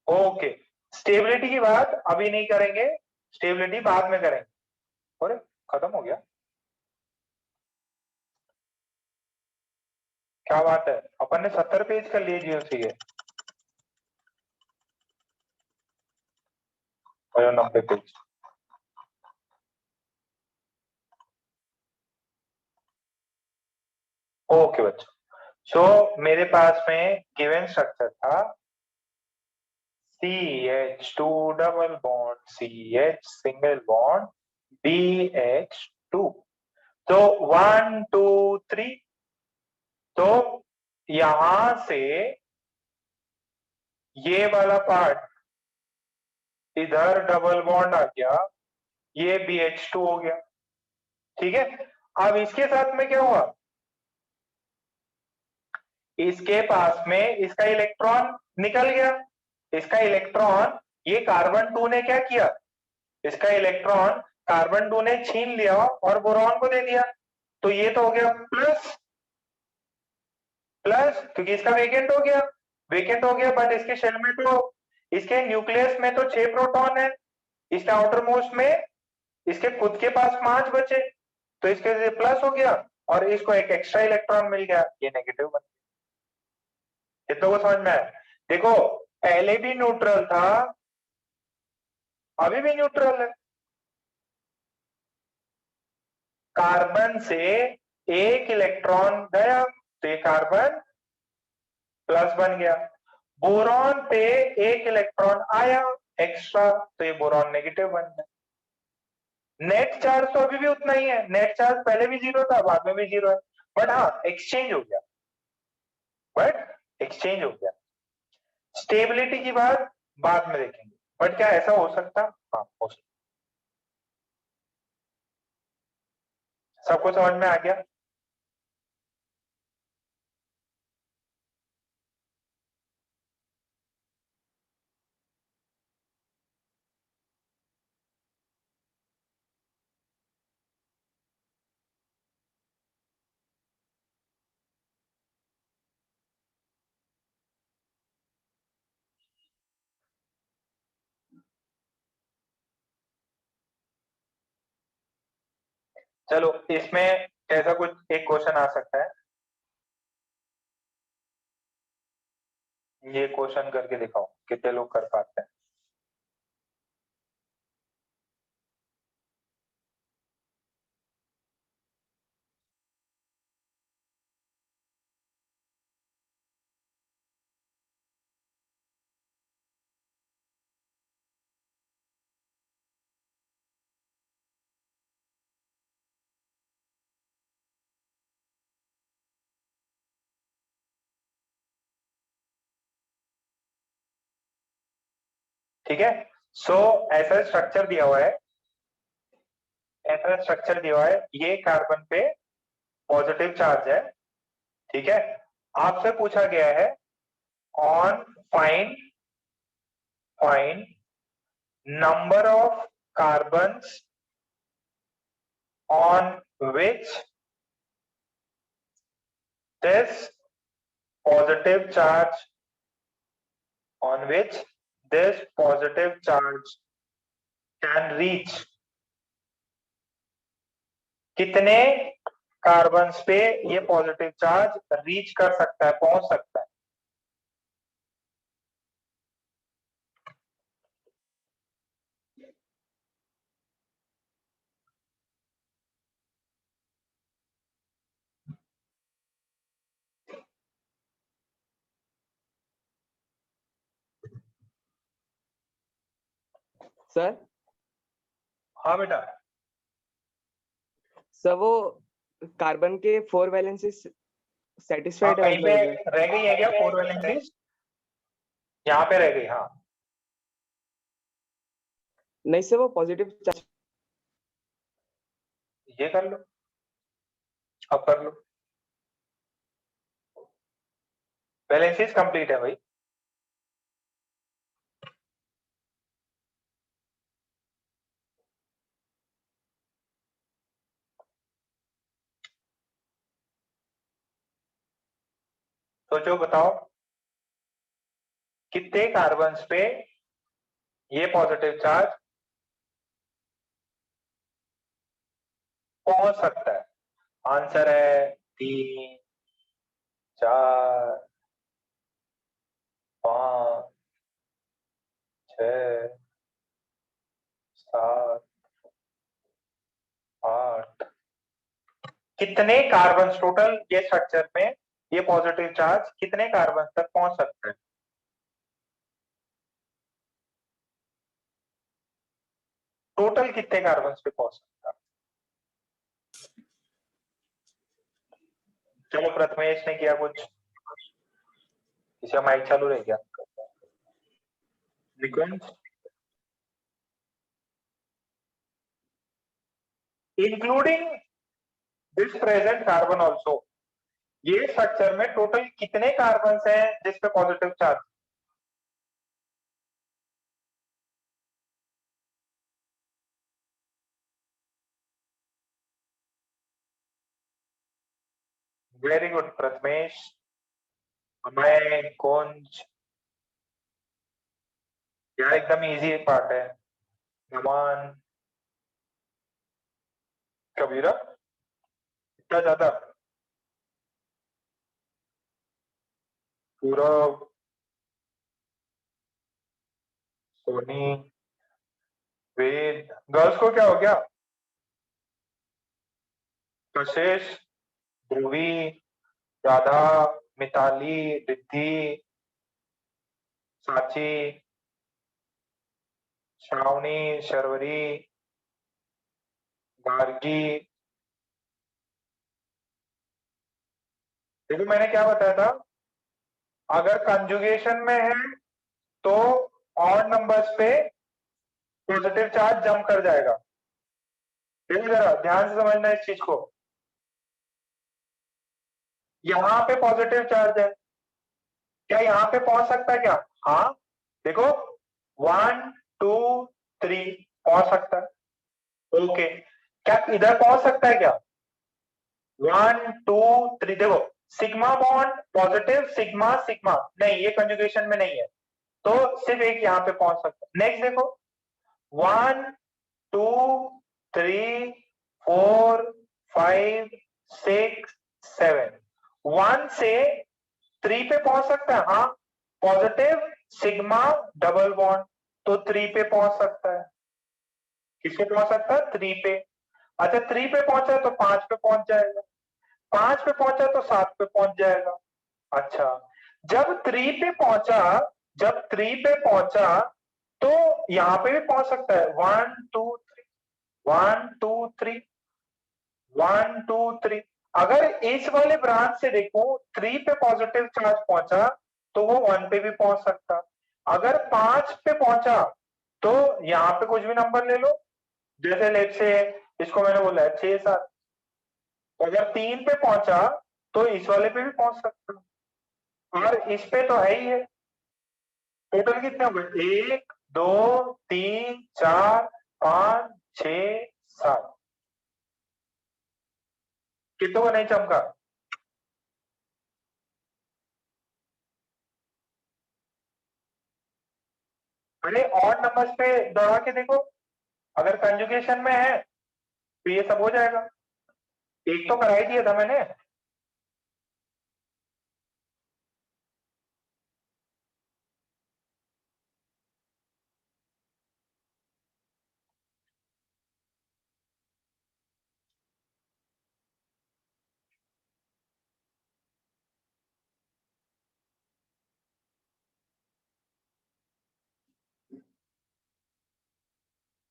ओके, स्टेबिलिटी की बात अभी नहीं करेंगे, स्टेबिलिटी बाद में करेंगे। और खत्म हो गया, क्या बात है, अपन ने 70 पेज कर लिए जीओसी के, और 90 पेज। ओके बच्चों, सो मेरे पास में गिवन स्ट्रक्चर था CH2 double bond CH single bond BH2, तो 1 2 3, तो यहां से ये वाला पार्ट इधर डबल बॉन्ड आ गया, ये BH2 हो गया, ठीक है। अब इसके साथ में क्या हुआ, इसके पास में इसका इलेक्ट्रॉन निकल गया, इसका इलेक्ट्रॉन, ये कार्बन 2 ने क्या किया, इसका इलेक्ट्रॉन कार्बन 2 ने छीन लिया और बोरॉन को दे दिया, तो ये तो हो गया प्लस प्लस, क्योंकि इसका वेकेंट हो गया, बट इसके शेल में तो, इसके न्यूक्लियस में तो 6 प्रोटॉन है, इसके आउटर मोस्ट में इसके खुद के पास 5 बचे, तो इसके लिए प्लस हो गया, और इसको एक एक्स्ट्रा इलेक्ट्रॉन मिल गया, ये नेगेटिव बन गया। इतना को समझ में आया? देखो, पहले भी न्यूट्रल था, अभी भी न्यूट्रल है, कार्बन से एक इलेक्ट्रॉन गया तो ये कार्बन प्लस बन गया, बोरॉन पे एक इलेक्ट्रॉन आया एक्स्ट्रा तो ये बोरॉन नेगेटिव बन गया। नेट चार्ज तो अभी भी उतना ही है, नेट चार्ज पहले भी 0 था, बाद में भी 0 है, बट हाँ एक्सचेंज हो गया, स्टेबिलिटी की बात बाद में देखेंगे, बट क्या ऐसा हो सकता? हाँ, हो सकता। सबको समझ में आ गया? चलो इसमें ऐसा कुछ एक क्वेश्चन आ सकता है, ये क्वेश्चन करके दिखाओ कितने लोग कर पाते हैं। ठीक है, सो ऐसा स्ट्रक्चर दिया हुआ है, ऐसा स्ट्रक्चर दिया हुआ है, ये कार्बन पे पॉजिटिव चार्ज है, ठीक है। आपसे पूछा गया है on find number of carbons on which this positive charge can reach, कितने कार्बन्स पे ये पॉजिटिव चार्ज रीच कर सकता है, पहुंच सकता है। सर हाँ बेटा, सर वो कार्बन के 4 वैलेंसीज सेटिस्फाइड है कहीं पे मतलब रह गई है क्या 4 वैलेंसीज? यहाँ पे रह गई, हाँ। नहीं सर, वो पॉजिटिव चार्ज ये कर लो, अब कर लो, वैलेंसीज कंप्लीट है भाई। सोचो, बताओ कितने कार्बन्स पे ये पॉजिटिव चार्ज पहुंच सकता है? आंसर है 3, 4, 5, 6, 7, 8। कितने कार्बन टोटल ये स्ट्रक्चर में ये पॉजिटिव चार्ज कितने कार्बन तक पहुंच सकता है? टोटल कितने कार्बन पे पहुंच सकता है? चलो प्रथमेश ने किया कुछ, इसका माइक चालू रह गया। Nikunj, including this present carbon also, ये स्ट्रक्चर में टोटल कितने कार्बन हैं जिस पे positive charge? Very good Prathamesh, Amay, Kunj, यार एकदम इजी पार्ट है। नमान, कबीरा, इतना ज्यादा? पूरब, सोनी, वेद, गर्ल्स को क्या हो गया? कशिश, ध्रुवी, राधा, मिताली, रिद्धि, साची, श्रावणी, शर्वरी, गार्गी। देखो मैंने क्या बताया था, अगर कंजुगेशन में है तो ऑड नंबर्स पे पॉजिटिव चार्ज जंप कर जाएगा। देखो जरा ध्यान से समझना इस चीज को। यहां पे पॉजिटिव चार्ज है, क्या यहां पे पहुंच सकता है क्या? हाँ, देखो 1 2 3 पहुंच सकता है। ओके, क्या इधर पहुंच सकता है क्या? 1 2 3, देखो sigma bond positive sigma sigma नहीं, ये कंजुगेशन में नहीं है, तो सिर्फ एक यहां पे पहुंच सकता है। नेक्स्ट देखो 1 2 3 4 5 6 7, 1 से 3 पे पहुंच सकता है। हाँ, पॉजिटिव सिग्मा डबल बॉन्ड, तो 3 पे पहुंच सकता है। किससे पहुंच सकता है? 3 पे। अच्छा 3 पे पहुंचा तो 5 पे पहुंच जाएगा, 5 पे पहुंचा तो 7 पे पहुंच जाएगा। अच्छा, जब 3 पे पहुंचा, जब 3 पे पहुंचा तो यहां पे भी पहुंच सकता है। 1 2 3 1 2 3 1 2 3। अगर इस वाले ब्रांच से देखो 3 पे पॉजिटिव चार्ज पहुंचा तो वो 1 पे भी पहुंच सकता। अगर 5 पे पहुंचा तो यहां पे कुछ भी नंबर ले लो, जैसे लेट से इसको मैंने बोला है 6 7। अगर 3 पे पहुंचा तो इस वाले पे भी पहुंच सकता, और इस पे तो है ही है। टोटल कितने हो गए? 1 2 3 4 5 6 7। कितनों को नहीं चमका? अरे ऑड नंबर्स पे दौड़ा के देखो, अगर कंजुगेशन में है तो ये सब हो जाएगा। एक तो करा ही दिया था मैंने।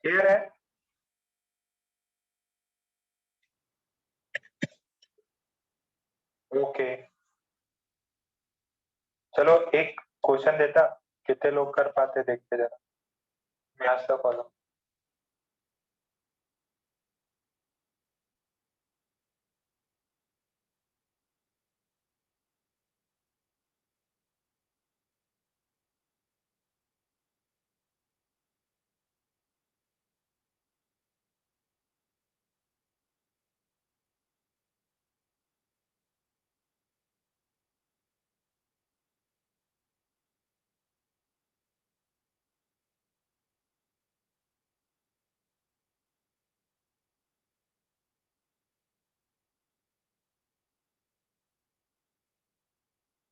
क्लियर है? ओके, चलो एक क्वेश्चन देता, कितने लोग कर पाते देखते जरा। मैथ्स का फॉलो।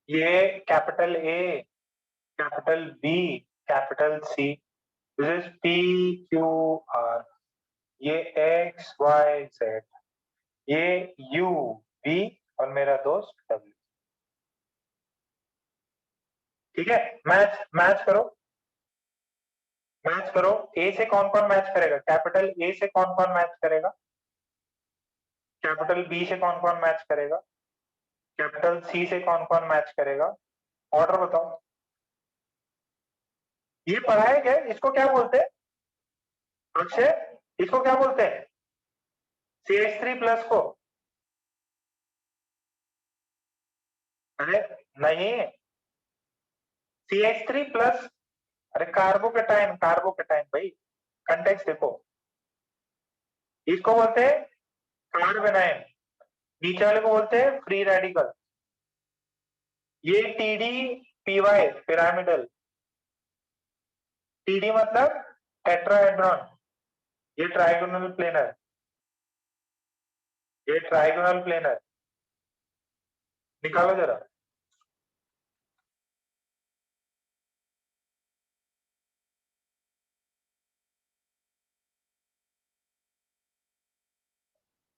ये capital A, capital B, capital C, this is P Q R, ये एक्स वाई जेड, ये यू वी, और मेरा दोस्त डब्ल्यू। ठीक है, मैच मैच करो, मैच करो। ए से कौन कौन मैच करेगा? कैपिटल ए से कौन कौन मैच करेगा? कैपिटल बी से कौन कौन मैच करेगा? कैपिटल सी से कौन कौन मैच करेगा? ऑर्डर बताओ। ये पढ़ा है क्या? इसको क्या बोलते हैं अक्षय? इसको क्या बोलते हैं? CH3 प्लस को? अरे नहीं, CH3 प्लस, अरे कार्बोकेटाइन, कार्बोकेटाइन भाई, कंटेक्स्ट देखो। इसको बोलते हैं कार्बेनाइन, नीचे वाले को बोलते हैं फ्री रेडिकल। ये TD PY पिरामिडल, TD मतलब टेट्राहेड्रॉन, ये ट्राइगोनल प्लेनर, ये ट्राइगोनल प्लेनर। निकालो जरा।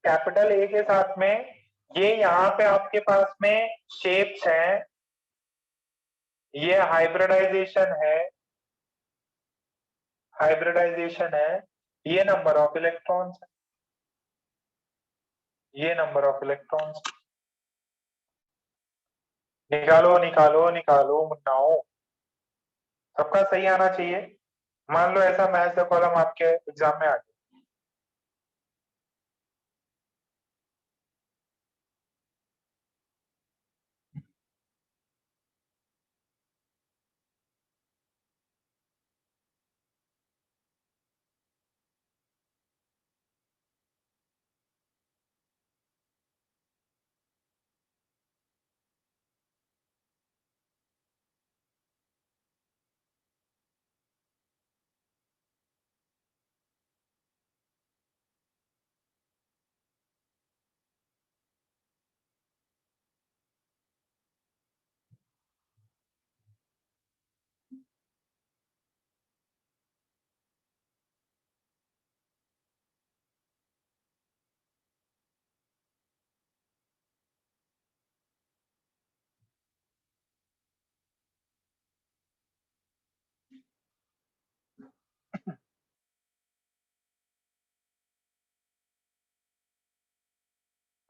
कैपिटल ए के साथ में ये यहाँ पे आपके पास में शेप्स हैं, ये हाइब्रिडाइजेशन है, हाइब्रिडाइजेशन है, ये नंबर ऑफ इलेक्ट्रॉन्स, ये नंबर ऑफ इलेक्ट्रॉन्स। निकालो निकालो निकालो मुन्नाओ। सबका सही आना चाहिए। मान लो ऐसा मैच द कॉलम आपके एग्जाम में आ गया।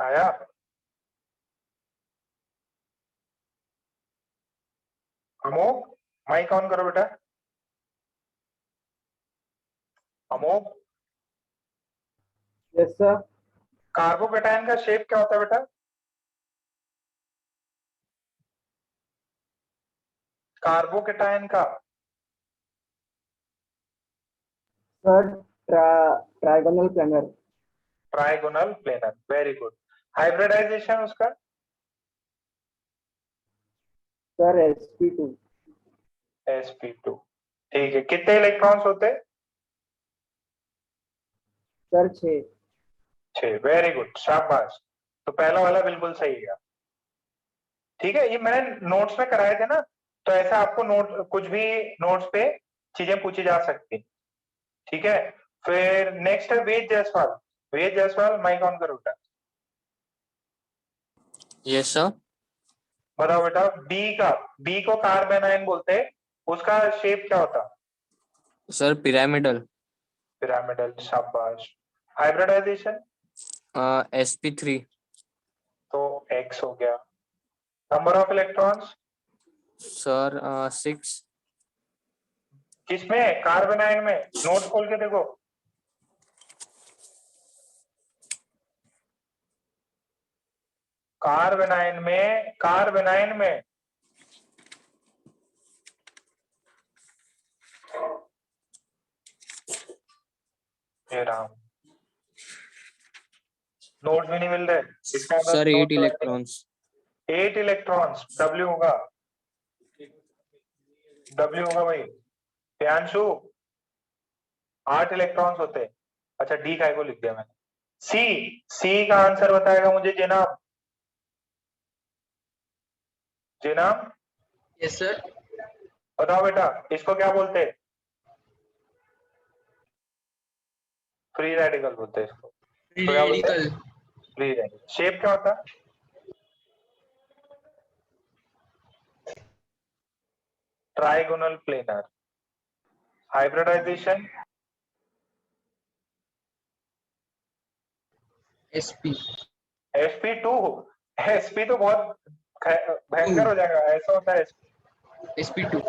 आया? अमोक, माइक ऑन करो बेटा। Amok, yes sir. कार्बोकेटाइन का शेप क्या होता है बेटा? कार्बोकेटाइन का sir trigonal planar. Trigonal planar, very good. Hybridization उसका? Sir sp2। sp2। ठीक है, कितने इलेक्ट्रॉन्स होते हैं? सर 6। 6, वेरी गुड, शाबाश। तो पहला वाला बिल्कुल सही है। ठीक है, ये मैंने नोट्स में कराए थे ना, तो ऐसा आपको नोट कुछ भी नोट्स पे चीजें पूछी जा सकती। ठीक है, फिर नेक्स्ट है वेद जायसवाल। वेद जायसवाल, माइक ऑन करो बेटा। Yes sir. बताओ बेटा, बी को कार्बेनाइन बोलते हैं, उसका शेप क्या होता? Sir pyramidal. पिरामिडल, शाबाश। हाइब्रिडाइजेशन? sp3। तो एक्स हो गया। Number of electrons? सर 6। किसमें? कार्बेनाइन में। नोट्स खोल के देखो। कार्बेनाइन में हे राम, नोट्स भी नहीं मिल रहे इसका मतलब सर 8 notes तो इलेक्ट्रॉन्स। 8 इलेक्ट्रॉन्स। डब्ल्यू होगा, डब्ल्यू होगा भाई। प्रियांशु, 8 इलेक्ट्रॉन्स होते हैं। अच्छा, डी काय को लिख दिया मैंने। सी का आंसर बताएगा मुझे जनाब। जनाब यस सर। बताओ बेटा, इसको क्या बोलते हैं? फ्री रेडिकल बोलते हैं इसको। तो क्या बोलते हैं? रेडिकल। Free radical. शेप क्या होता है? Trigonal planar. Hybridization? sp। sp2। sp तो बहुत भयंकर हो जाएगा, ऐसा होता है। sp2।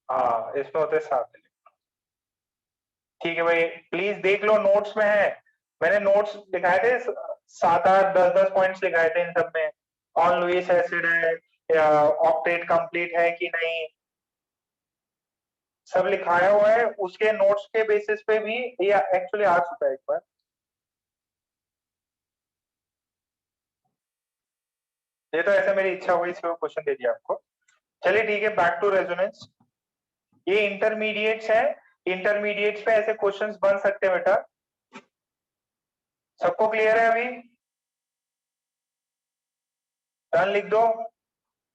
हाँ, इसमें होते 7 इलेक्ट्रॉन। ठीक है भाई, प्लीज देख लो, नोट्स में है। मैंने नोट्स दिखाए थे, 7-8 10-10 पॉइंट्स दिखाए थे इन सब में। ऑन लुईस एसिड है, ऑक्टेट कंप्लीट है कि नहीं, सब लिखाया हुआ है। उसके नोट्स के बेसिस पे भी ये एक्चुअली आ चुका है एक बार। ये तो ऐसा मेरी इच्छा हुई, इसको क्वेश्चन दे दिया आपको। चलिए ठीक है, बैक टू रेजोनेंस। ये इंटरमीडिएट्स है, इंटरमीडिएट्स पे ऐसे क्वेश्चंस बन सकते हैं बेटा। सबको क्लियर है अभी? डन लिख दो।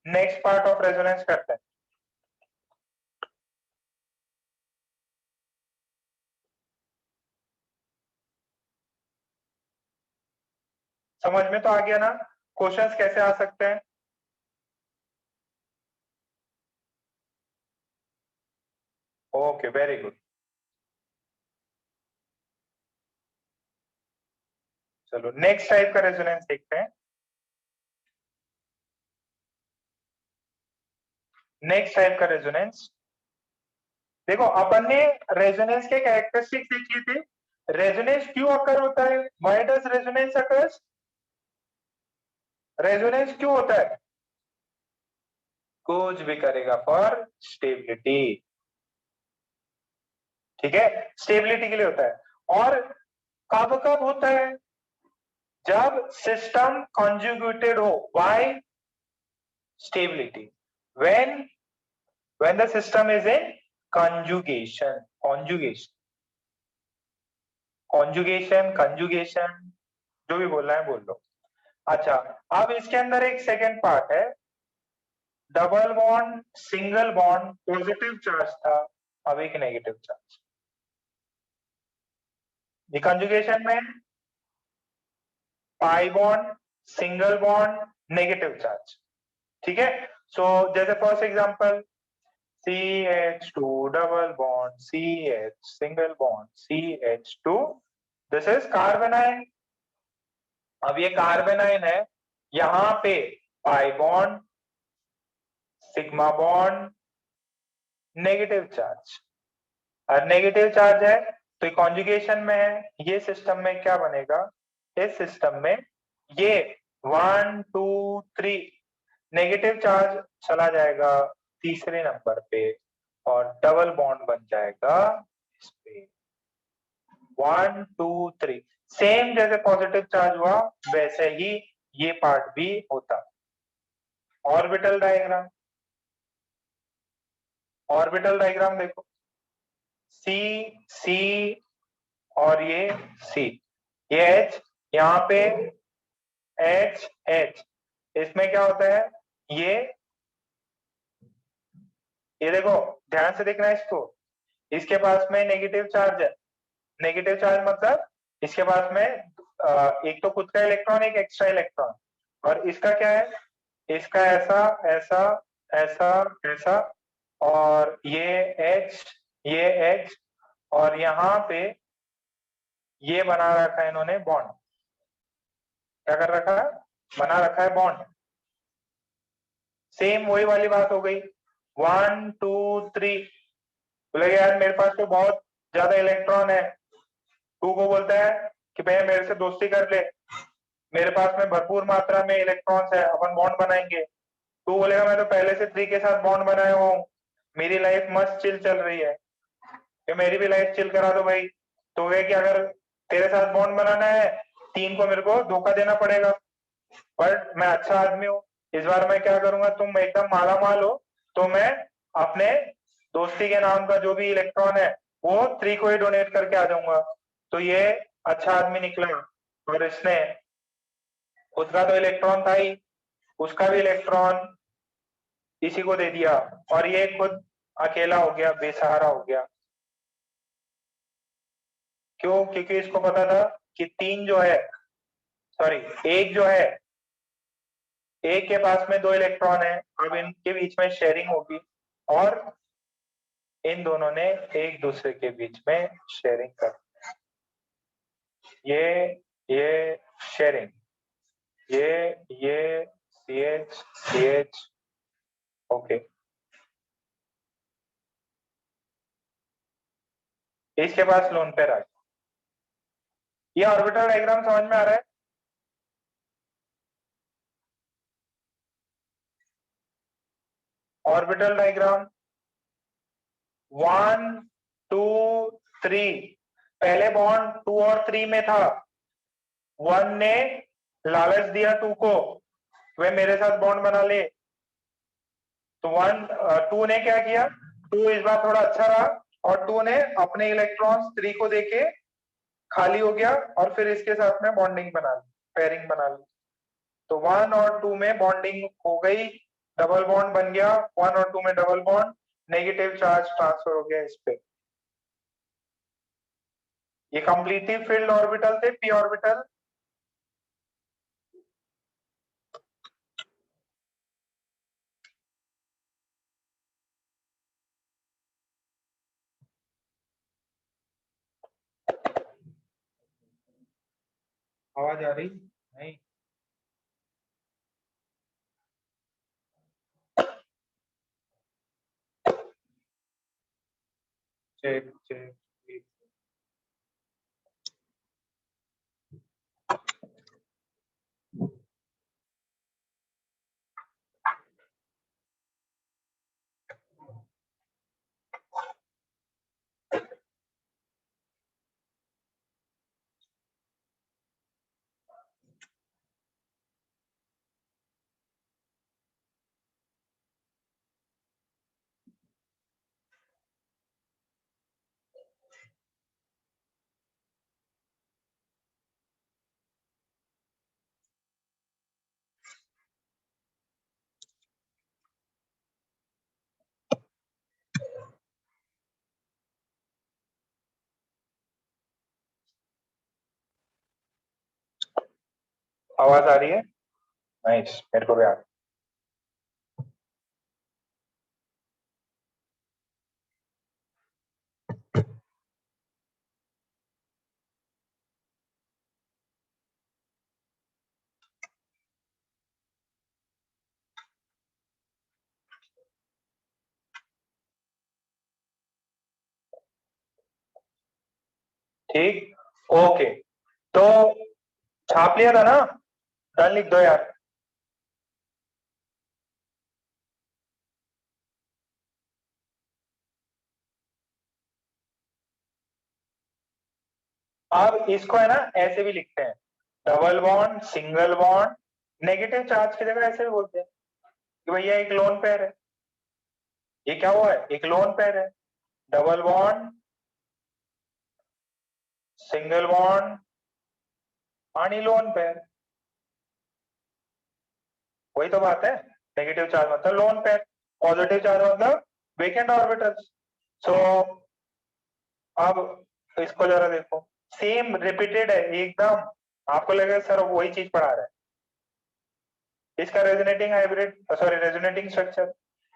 नेक्स्ट पार्ट ऑफ रेजोनेंस करते हैं। समझ में तो आ गया ना क्वेश्चंस कैसे आ सकते हैं? Okay, very good. चलो नेक्स्ट टाइप का रेजोनेंस देखते हैं। नेक्स्ट टाइप का रेजोनेंस देखो अपन ने रेजोनेंस के कैरेक्टरिस्टिक्स देखी थे। रेजोनेंस क्यों अकर होता है? Why does resonance occurs? Resonance क्यों होता है? कुछ भी करेगा फॉर स्टेबिलिटी, ठीक है, स्टेबिलिटी के लिए होता है। और कब कब होता है? जब सिस्टम कॉन्जुगेटेड हो, why? Stability. when the system is in conjugation, conjugation जो भी बोलना है बोल लो। अच्छा, अब इसके अंदर एक सेकेंड पार्ट है, double bond single bond, positive charge था, अब एक नेगेटिव चार्ज। ये कंजुगेशन में pi bond single bond negative charge, ठीक है। सो जैसे first example CH2 double bond CH single bond CH2, this is कार्बेनाइन। अब ये कार्बेनाइन है, यहां पे pi bond sigma bond negative charge, और नेगेटिव चार्ज है तो ये कॉन्जुगेशन में है। ये सिस्टम में क्या बनेगा? इस सिस्टम में ये 1 2 3 नेगेटिव चार्ज चला जाएगा तीसरे नंबर पे और डबल बॉन्ड बन जाएगा इस पे। 1 2 3 सेम जैसे पॉजिटिव चार्ज हुआ वैसे ही ये पार्ट भी होता। ऑर्बिटल डायग्राम, ऑर्बिटल डायग्राम देखो, सी सी और ये सी, ये एच, यहाँ पे एच एच, इसमें क्या होता है? ये देखो ध्यान से देखना इसको, इसके पास में नेगेटिव चार्ज है। नेगेटिव चार्ज मतलब इसके पास में एक तो खुद का इलेक्ट्रॉन, एक एक्स्ट्रा इलेक्ट्रॉन, और इसका क्या है? इसका ऐसा ऐसा ऐसा ऐसा, और ये H और यहाँ पे ये बना रखा है इन्होंने बॉन्ड। क्या कर रखा है? बना रखा है बॉन्ड। सेम वही वाली बात हो गई, 1 2 3, बोले यार मेरे पास तो बहुत ज्यादा इलेक्ट्रॉन है, टू को बोलता है कि भैया मेरे से दोस्ती कर ले, मेरे पास में भरपूर मात्रा में इलेक्ट्रॉन्स है, अपन बॉन्ड बनाएंगे। टू बोलेगा मैं तो पहले से 3 के साथ बॉन्ड बनाया हुआ हूँ, मेरी लाइफ मस्त चिल चल रही है, कि मेरी भी लाइफ चिल करा दो भाई। तो वे कि अगर तेरे साथ बॉन्ड बनाना है 3 को मेरे को धोखा देना पड़ेगा, बट मैं अच्छा आदमी हूँ, इस बार मैं क्या करूंगा, तुम एकदम माला माल हो तो मैं अपने दोस्ती के नाम का जो भी इलेक्ट्रॉन है वो 3 को ही डोनेट करके आ जाऊंगा। तो ये अच्छा आदमी निकला, और इसने उसका तो इलेक्ट्रॉन था ही, उसका भी इलेक्ट्रॉन इसी को दे दिया, और ये खुद अकेला हो गया, बेसहारा हो गया। क्यों? क्योंकि इसको पता था कि 3 जो है, सॉरी एक जो है, एक के पास में 2 इलेक्ट्रॉन है, अब इनके बीच में शेयरिंग होगी, और इन दोनों ने एक दूसरे के बीच में शेयरिंग कर, ये शेयरिंग, ये CH ओके। इसके पास लोन पेयर आ गया। ये ऑर्बिटल डायग्राम समझ में आ रहा है? ऑर्बिटल डायग्राम 1 2 3, पहले बॉन्ड 2 और 3 में था, 1 ने लालच दिया 2 को, वे मेरे साथ बॉन्ड बना ले, तो 2 ने क्या किया, 2 इस बार थोड़ा अच्छा रहा, और 2 ने अपने इलेक्ट्रॉन्स 3 को देके खाली हो गया, और फिर इसके साथ में बॉन्डिंग बना ली, पेयरिंग बना ली। तो 1 और 2 में बॉन्डिंग हो गई, डबल बॉन्ड बन गया, 1 और 2 में double bond, negative charge transfer हो गया इस पे। ये कंप्लीटली फिल्ड ऑर्बिटल थे, पी ऑर्बिटल। आवाज आ रही नहीं? Check check. आवाज आ रही है? नाइस, मेरे को भी आ रही है। ठीक, ओके। तो छाप लिया था ना? डन लिख दो यार। अब इसको है ना ऐसे भी लिखते हैं, double bond single bond. Negative charge की जगह ऐसे भी बोलते हैं कि भैया एक लोन पेयर है। ये क्या हुआ है? एक लोन पेयर है। डबल बॉन्ड सिंगल बॉन्ड आणि लोन पेयर, वही तो बात है। नेगेटिव चार्ज मतलब लोन पेयर, पॉजिटिव चार्ज मतलब वेकेंट ऑर्बिटल्स। सो अब इसको जरा देखो, सेम रिपीटेड है एकदम। आपको लगेगा सर वही चीज पढ़ा रहा है। इसका resonating hybrid, sorry resonating structure,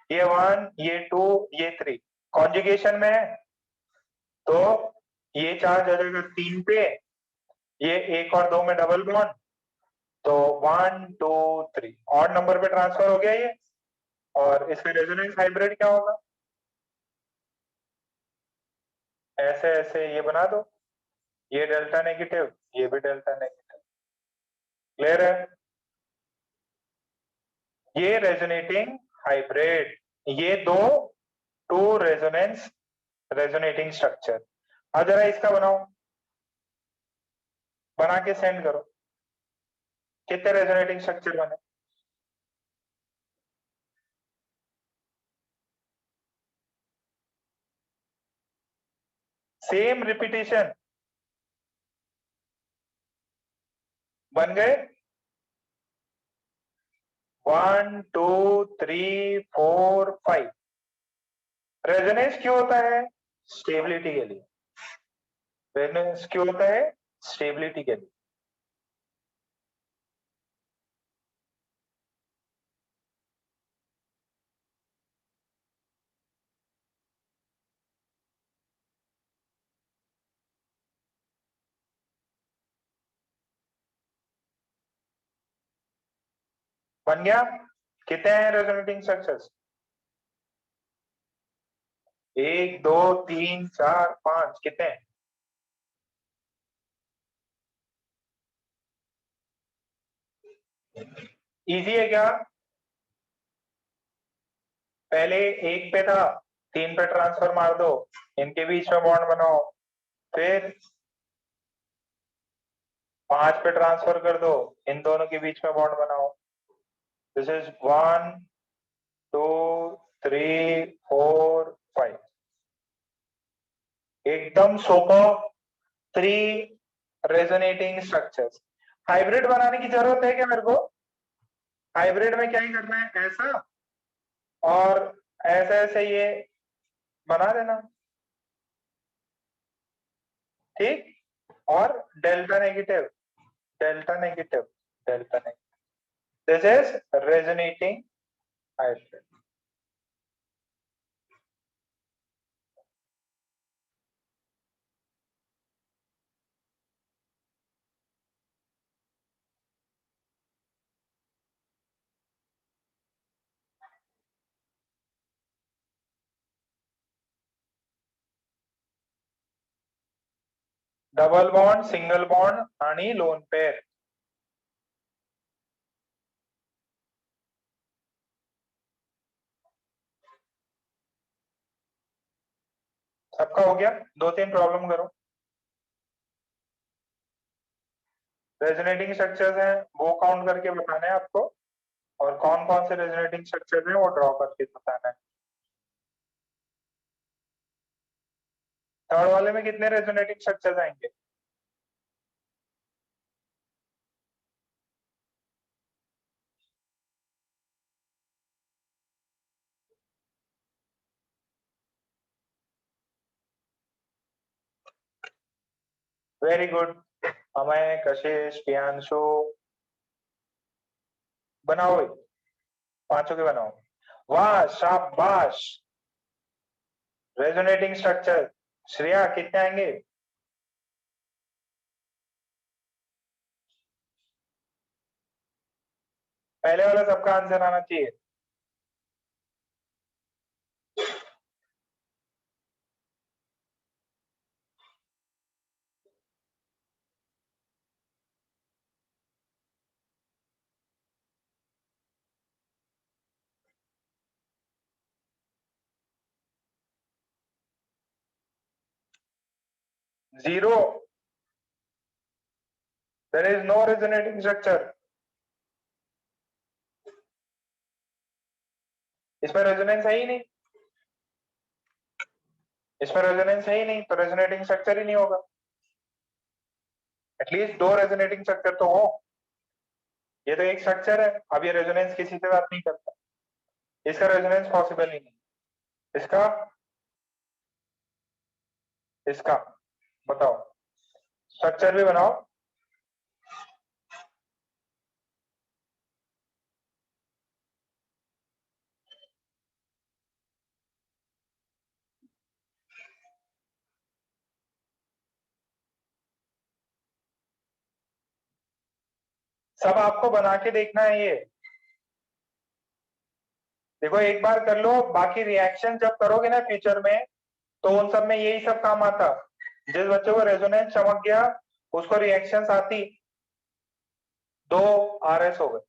ये 1 ये 2 ये 3 कॉन्जुगेशन में है, तो ये चार्ज आ जाएगा 3 पे, ये 1 और 2 में डबल बॉन्ड, तो 1 2 3 ऑड नंबर पे ट्रांसफर हो गया ये। और इसका रेजोनेंस हाइब्रिड क्या होगा? ऐसे ऐसे ये बना दो, ये डेल्टा नेगेटिव, ये भी डेल्टा नेगेटिव। क्लियर है? ये रेजोनेटिंग हाइब्रिड, ये दो टू रेजोनेंस रेजोनेटिंग स्ट्रक्चर। अब जरा इसका बनाओ, बना के सेंड करो, कितने रेजोनेटिंग स्ट्रक्चर बने। सेम रिपीटेशन बन गए। 1 2 3 4 5। रेजोनेंस क्यों होता है? स्टेबिलिटी के लिए। रेजोनेंस क्यों होता है? स्टेबिलिटी के लिए। बन गया? कितने हैं रेजोनेटिंग स्ट्रक्चर्स? 1 2 3 4 5, कितने हैं? इजी है क्या? पहले 1 पे था, 3 पे ट्रांसफर मार दो, इनके बीच में बॉन्ड बनाओ, फिर 5 पे ट्रांसफर कर दो, इन दोनों के बीच में बॉन्ड बनाओ। This is 1 2 3 4 5। एकदम सोपा 3 रेजोनेटिंग स्ट्रक्चर्स। हाइब्रिड बनाने की जरूरत है क्या मेरे को? हाइब्रिड में क्या ही करना है, ऐसा और ऐसे ऐसे ये बना देना, ठीक। और delta negative delta negative delta negative, this is resonating hybrid. Double bond, single bond आणि लोन पेयर. सबका हो गया? 2-3 प्रॉब्लम करो. रेजोनेटिंग स्ट्रक्चर्स हैं वो काउंट करके बताना है आपको, और कौन कौन से रेजोनेटिंग स्ट्रक्चर्स हैं वो ड्रॉ करके बताना है. थर्ड वाले में कितने रेजोनेटिंग स्ट्रक्चर्स आएंगे? Very good. अमय, कशिश, प्रियांशु, बनाओ भाई, पांचों के बनाओ. वाह, शाबाश. Resonating structure. श्रेया, कितने आएंगे? पहले वाला सबका आंसर आना चाहिए. Zero. There is no resonating structure. इसमें रेजोनेंस है ही नहीं. इसमें रेजोनेंस है ही नहीं, तो रेजोनेटिंग स्ट्रक्चर ही नहीं होगा. एटलीस्ट दो रेजोनेटिंग स्ट्रक्चर तो हो. ये तो एक स्ट्रक्चर है. अब ये रेजोनेंस किसी से बात नहीं करता. इसका रेजोनेंस पॉसिबल ही नहीं. इसका, इसका बताओ. स्ट्रक्चर भी बनाओ. सब आपको बना के देखना है ये. देखो, एक बार कर लो, बाकी रिएक्शन जब करोगे ना फ्यूचर में, तो उन सब में यही सब काम आता. जिस बच्चे को रेजोनेंस चमक गया उसको रिएक्शंस आती. 2 RS हो गए.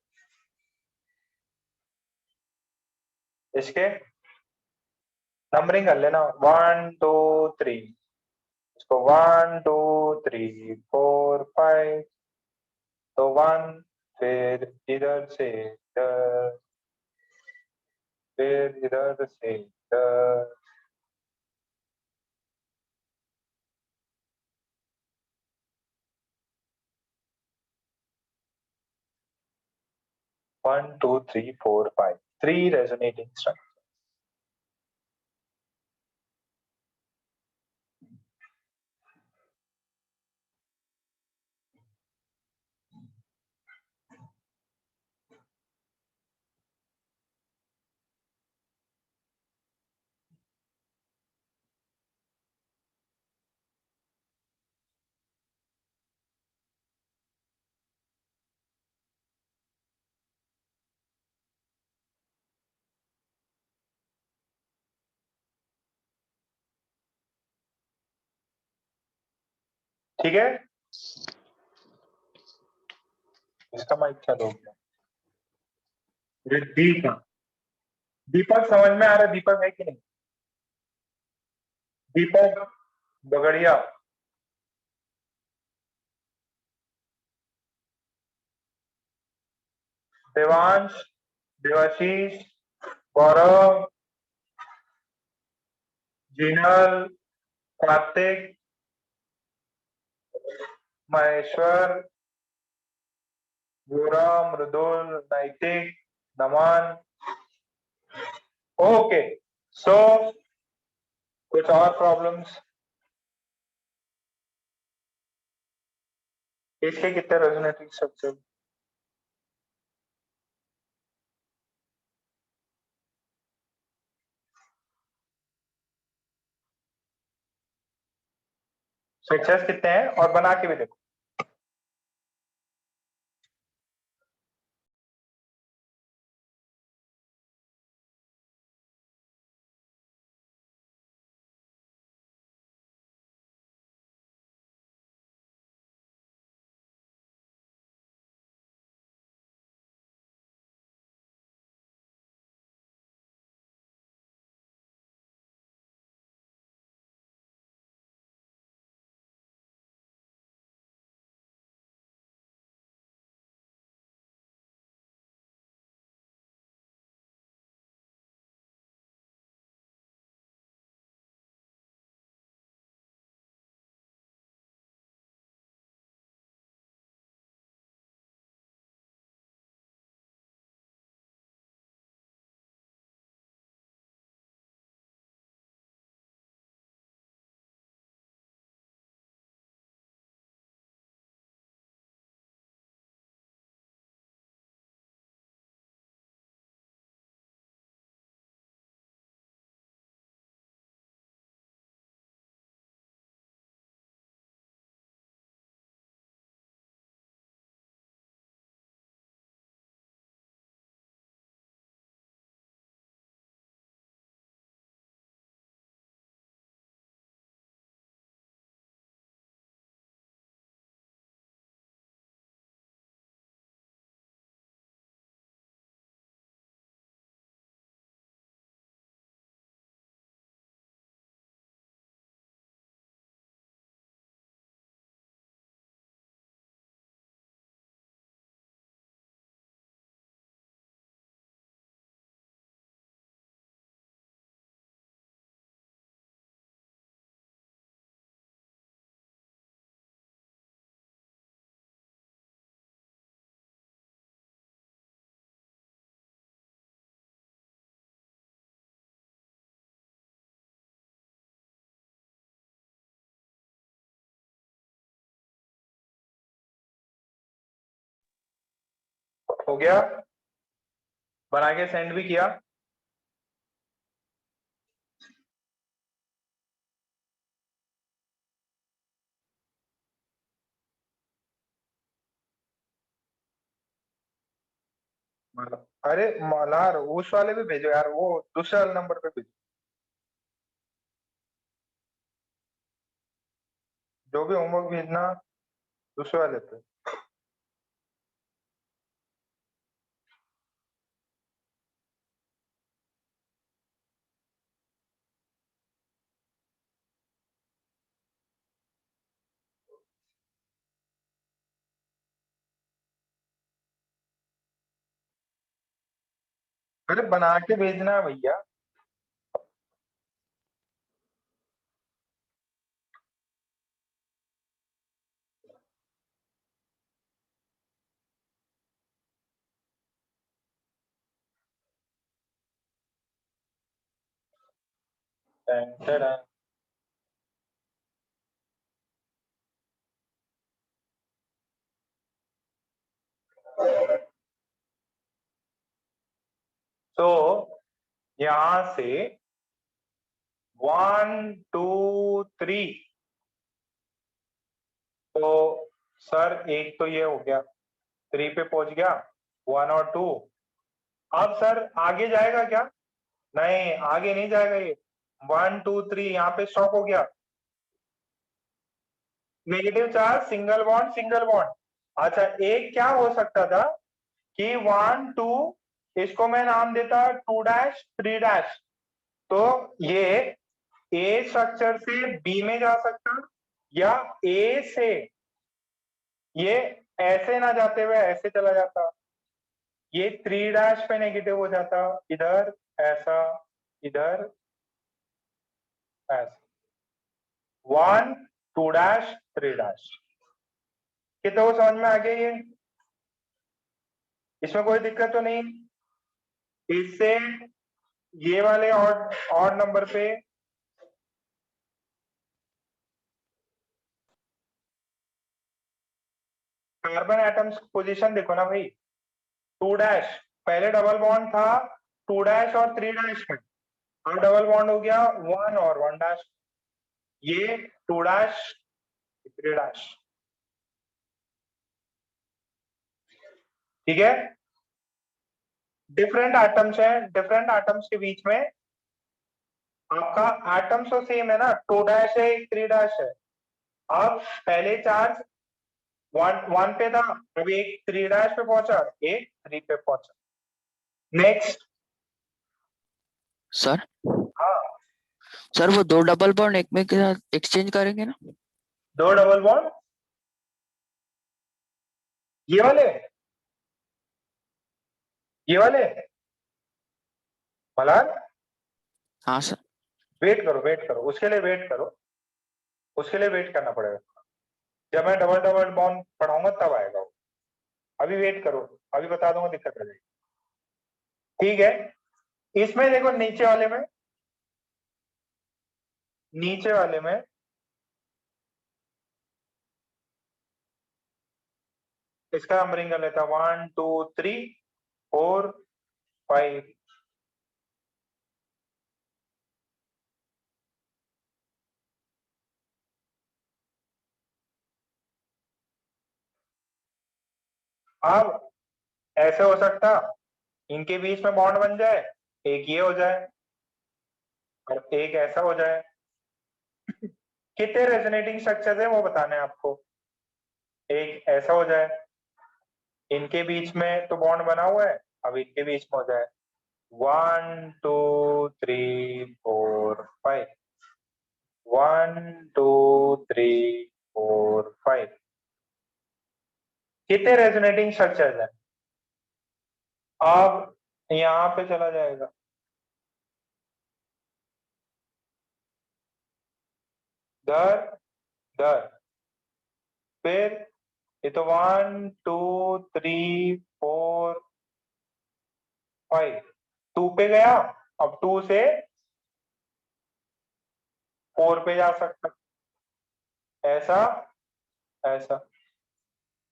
इसके नंबरिंग कर लेना. 1 2 3. इसको 1 2 3 4 5. तो 1, फिर इधर से इधर, फिर इधर से इधर. One, two, three, four, five. 3 resonating structures. ठीक है. इसका माइक चालू हो गया. डी का दीपक समझ में आ रहा है? दीपक है कि नहीं? दीपक बगड़िया. देवांश, देवाशीष, गौरव, जीनल, कार्तिक, महेश्वर, गोरा, मृदुल, नैतिक, नमन. ओके. सो कुछ और प्रॉब्लम्स? इसके कितने रेजोनेटिंग स्ट्रक्चर? स्ट्रक्चर्स कितने हैं और बना के भी देखो. हो गया, बना के सेंड भी किया। अरे मल्हार उस वाले पे भेजो यार, वो दूसरे वाले नंबर पे भेजो, जो भी होमवर्क भेजना दूसरे वाले पे। अरे बना के भेजना है भैया। टेंशन। तो यहां से 1 2 3, तो सर एक तो ये हो गया, 3 पे पहुंच गया, 1 और 2। अब सर आगे जाएगा क्या? नहीं आगे नहीं जाएगा ये। 1 2 3 यहाँ पे स्टॉप हो गया। Negative charge, single bond single bond. अच्छा एक क्या हो सकता था कि 1 2, इसको मैं नाम देता 2 डैश 3 डैश, तो ये ए स्ट्रक्चर से बी में जा सकता, या ए से ये ऐसे ना जाते हुए ऐसे चला जाता, ये 3 डैश पे नेगेटिव हो जाता, इधर ऐसा, इधर ऐसा, 1 2 डैश 3 डैश। कितना वो समझ में आ गया? ये इसमें कोई दिक्कत तो नहीं? इससे ये वाले ऑड नंबर पे कार्बन एटम्स पोजीशन देखो ना भाई, 2 डैश, पहले डबल बॉन्ड था 2 डैश और 3 डैश में, अब डबल बॉन्ड हो गया 1 और 1 डैश, ये 2 डैश 3 डैश। ठीक है, डिफरेंट एटम्स है, डिफरेंट एटम्स के बीच में आपका एटम्स तो सेम है ना, 2 डैश है 3 डैश है। अब पहले चार्ज 1 पे था, अब एक 3 डैश पे पहुंचा, एक 3 पे पहुंचा। नेक्स्ट। सर हाँ, सर वो 2 डबल बॉन्ड एक में के साथ एक्सचेंज करेंगे ना? 2 डबल बॉन्ड ये वाले, ये वाले मलाल, हाँ सर। वेट करो वेट करो, उसके लिए वेट करो, उसके लिए वेट करना पड़ेगा। जब मैं डबल डबल बॉन्ड पढ़ाऊंगा तब आएगा वो, अभी वेट करो, अभी बता दूंगा, दिक्कत हो जाएगी। ठीक है, इसमें देखो नीचे वाले में, नीचे वाले में इसका नंबरिंग कर लेता, 1 2 3 4 5। अब ऐसे हो सकता इनके बीच में बॉन्ड बन जाए, एक ये हो जाए और एक ऐसा हो जाए। कितने रेजोनेटिंग स्ट्रक्चर्स है वो बताने हैं आपको। एक ऐसा हो जाए, इनके बीच में तो बॉन्ड बना हुआ है, अब इनके बीच में हो जाए 1 2 3 4 5, 1 2 3 4 5। कितने रेजोनेटिंग स्ट्रक्चर्स हैं? अब यहाँ पे चला जाएगा, दर दर, फिर ये तो 1 2 3 4 5, 2 पे गया, अब 2 से 4 पे जा सकता, ऐसा ऐसा।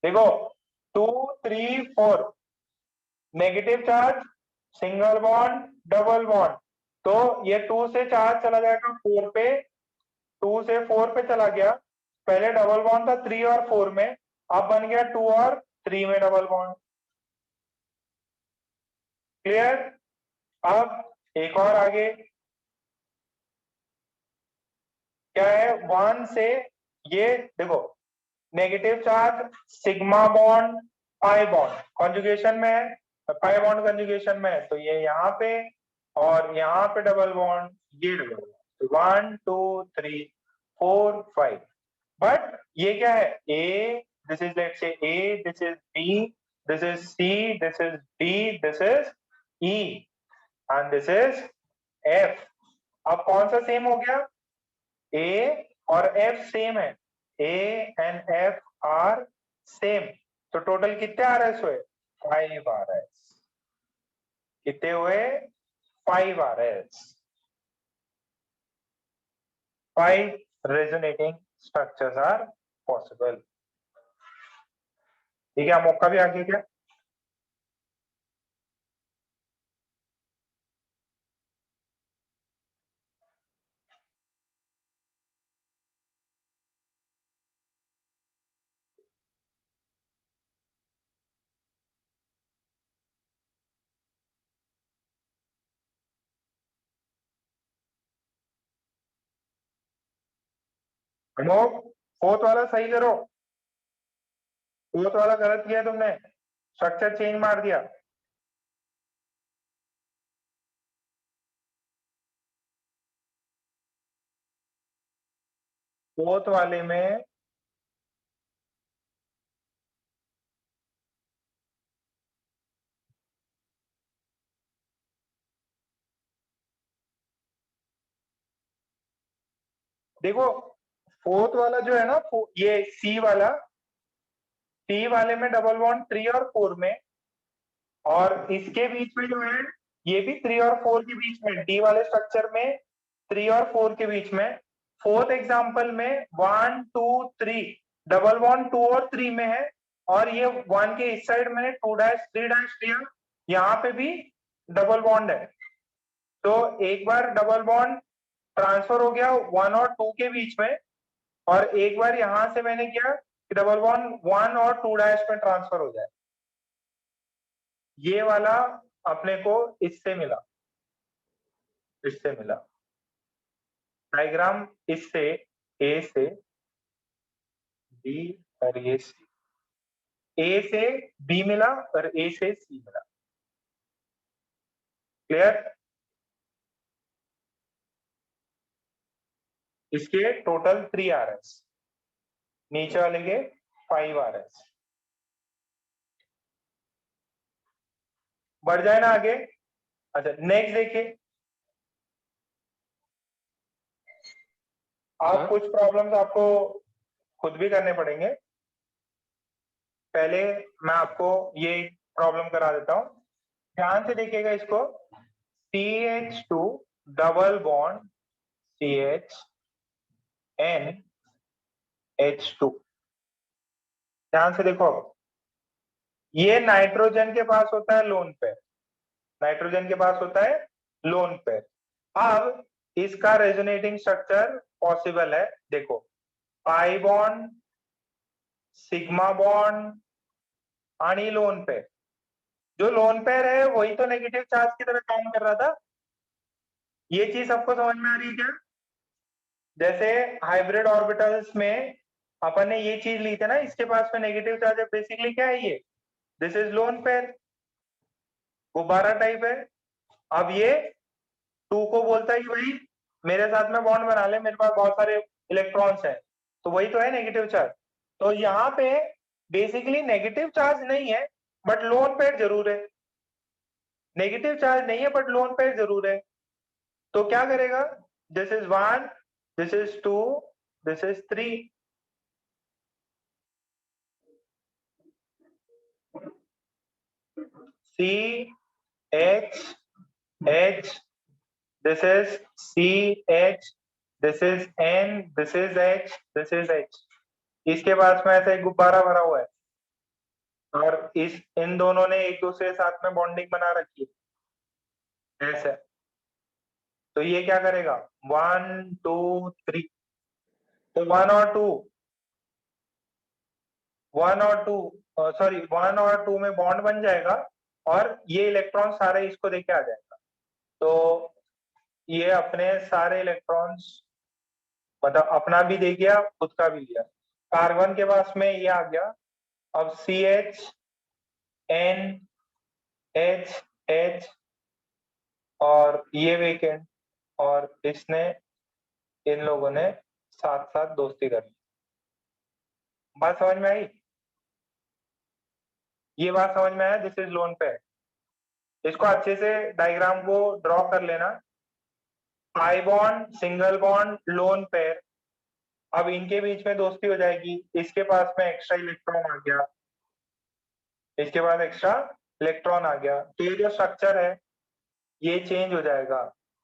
देखो 2 3 4, negative charge, single bond, double bond, तो ये 2 से चार्ज चला जाएगा 4 पे, 2 से 4 पे चला गया, पहले डबल बॉन्ड था 3 और 4 में, अब बन गया 2 और 3 में डबल बॉन्ड। क्लियर? अब एक और आगे क्या है, 1 से ये देखो negative charge sigma bond pi bond conjugation में है, पाई बॉन्ड कॉन्जुगेशन में है, तो ये यहाँ पे और यहाँ पे डबल बॉन्ड, ये डबल बॉन्ड, 1 2 3 4 5, बट ये क्या है, A, this is let's say A, this is B, this is C, this is D, this is E and this is F. अब कौन सा सेम हो गया, ए और एफ सेम है, A and F R same, तो टोटल कितने आर एस हुए, 5 आर एस। कितने हुए, 5 R S. 5 resonating structures are possible। ठीक है, मौका भी आगे क्या, अनोख फोर्थ वाला सही करो, फोर्थ वाला गलत किया तुमने, स्ट्रक्चर चेंज मार दिया। फोर्थ वाले में देखो, फोर्थ वाला जो है ना, ये सी वाला, सी वाले में डबल बॉन्ड 3 और 4 में, और इसके बीच में जो है ये भी 3 और 4 के बीच में, डी वाले स्ट्रक्चर में 3 और 4 के बीच में। फोर्थ एग्जांपल में 1 2 3 डबल बॉन्ड 2 और 3 में है, और ये 1 के इस साइड मैंने 2 डैश 3 डैश लिया, यहाँ पे भी डबल बॉन्ड है, तो एक बार डबल बॉन्ड ट्रांसफर हो गया 1 और 2 के बीच में, और एक बार यहां से मैंने किया कि डबल बॉन्ड 1 और 2 डैश में ट्रांसफर हो जाए। ये वाला अपने को इससे मिला, इससे मिला डायग्राम, इससे ए से बी और ये सी, ए से बी मिला और ए से सी मिला। क्लियर? इसके टोटल 3 आर एस, नीचे वाले के 5 आर एस। बढ़ जाए ना आगे। अच्छा नेक्स्ट देखिए, आप कुछ प्रॉब्लम्स आपको खुद भी करने पड़ेंगे। पहले मैं आपको ये प्रॉब्लम करा देता हूं, ध्यान से देखिएगा इसको। CH2 double bond CH NH2, ध्यान से देखो, ये नाइट्रोजन के पास होता है लोन पेयर, नाइट्रोजन के पास होता है लोन पेयर। अब इसका रेजोनेटिंग स्ट्रक्चर पॉसिबल है, देखो पाई बॉन्ड, सिग्मा बॉन्ड आणि लोन पेयर। जो लोन पेयर है वही तो नेगेटिव चार्ज की तरह काम कर रहा था। ये चीज सबको समझ में आ रही है क्या? जैसे हाइब्रिड ऑर्बिटल्स में अपन ने ये चीज ली थी ना, इसके पास में नेगेटिव चार्ज है, बेसिकली क्या है ये, दिस इज लोन पेयर, गुब्बारा टाइप है। अब ये 2 को बोलता है कि भाई मेरे साथ में बॉन्ड बना ले, मेरे पास बहुत सारे इलेक्ट्रॉन्स हैं, तो वही तो है नेगेटिव चार्ज। तो यहाँ पे बेसिकली नेगेटिव चार्ज नहीं है बट लोन पेयर जरूर है, नेगेटिव चार्ज नहीं है बट लोन पेयर जरूर है। तो क्या करेगा, this is 1, this is 2, this is 3, C H H, this is C H, this is N, this is H, this is H। इसके पास में ऐसा एक गुब्बारा भरा हुआ है, और इन दोनों ने एक दूसरे के साथ में बॉन्डिंग बना रखी है ऐसे, तो ये क्या करेगा 1 2 3, तो 1 और 2 में बॉन्ड बन जाएगा और ये इलेक्ट्रॉन सारे इसको देके आ जाएगा, तो ये अपने सारे इलेक्ट्रॉन्स मतलब अपना भी दे गया खुद का भी लिया। कार्बन के पास में ये आ गया, अब CH N H H और ये वेकेंट, और इसने इन लोगों ने साथ साथ दोस्ती कर ली। बात समझ में आई? ये बात समझ में आया? This is lone pair. इसको अच्छे से डायग्राम को ड्रॉ कर लेना। Pi bond, single bond, lone pair, अब इनके बीच में दोस्ती हो जाएगी, इसके पास में एक्स्ट्रा इलेक्ट्रॉन आ गया, इसके पास एक्स्ट्रा इलेक्ट्रॉन आ गया, तो ये जो स्ट्रक्चर है ये चेंज हो जाएगा।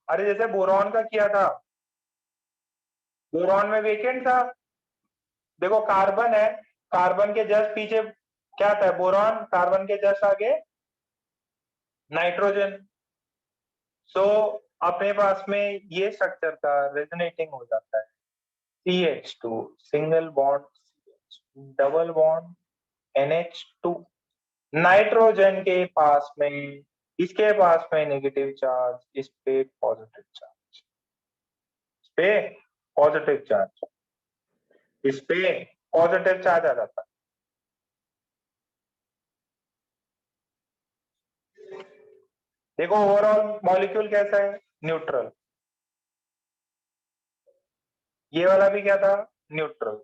अरे जैसे बोरॉन का किया था, बोरॉन में वेकेंट था, देखो कार्बन है, कार्बन के जस्ट पीछे क्या था बोरॉन, कार्बन के जस्ट आगे नाइट्रोजन, सो अपने पास में ये स्ट्रक्चर का रेजोनेटिंग हो जाता है। CH2 single bond, double bond NH2, nitrogen के पास में, इसके पास में नेगेटिव चार्ज, इस पे पॉजिटिव चार्ज, इस पे पॉजिटिव चार्ज, इस पे पॉजिटिव चार्ज आ जाता है। देखो ओवरऑल मॉलिक्यूल कैसा है, न्यूट्रल। ये वाला भी क्या था, न्यूट्रल।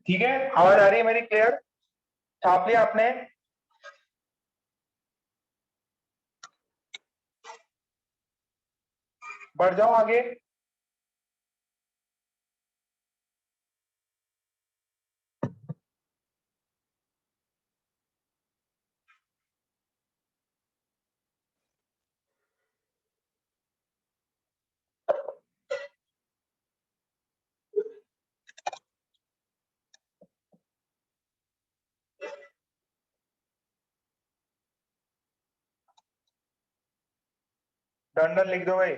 ठीक है, आवाज आ रही है मेरी क्लियर? छाप लिया आपने? बढ़ जाओ आगे। डंडन लिख दो भाई।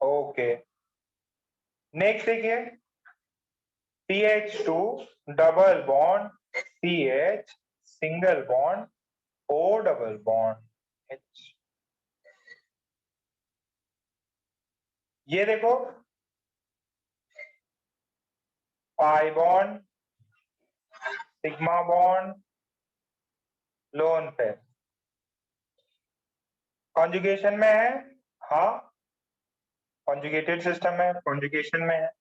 ओके, नेक्स्ट देखिए, CH2 double bond CH single bond O double bond H। ये देखो pi bond, sigma bond, lone pair, conjugation में है, हाँ कॉन्जुगेटेड सिस्टम है, कॉन्जुगेशन में है,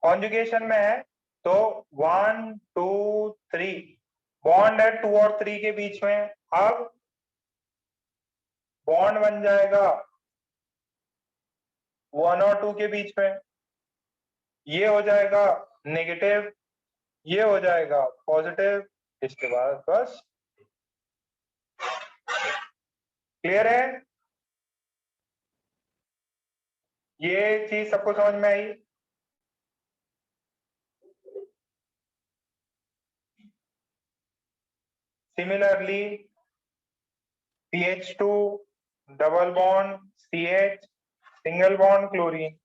कॉन्जुगेशन में है तो 1 2 3 बॉन्ड है 2 और 3 के बीच में, अब बॉन्ड बन जाएगा 1 और 2 के बीच में, ये हो जाएगा नेगेटिव, ये हो जाएगा पॉजिटिव, इसके बाद बस क्लियर है? ये चीज सबको समझ में आई? Similarly CH2 double bond CH single bond chlorine,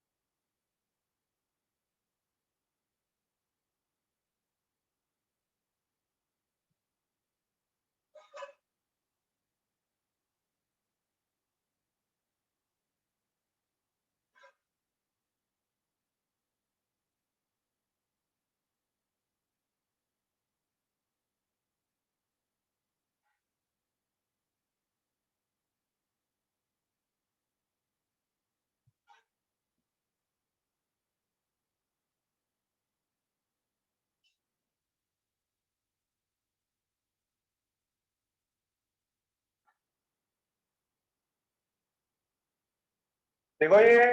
देखो ये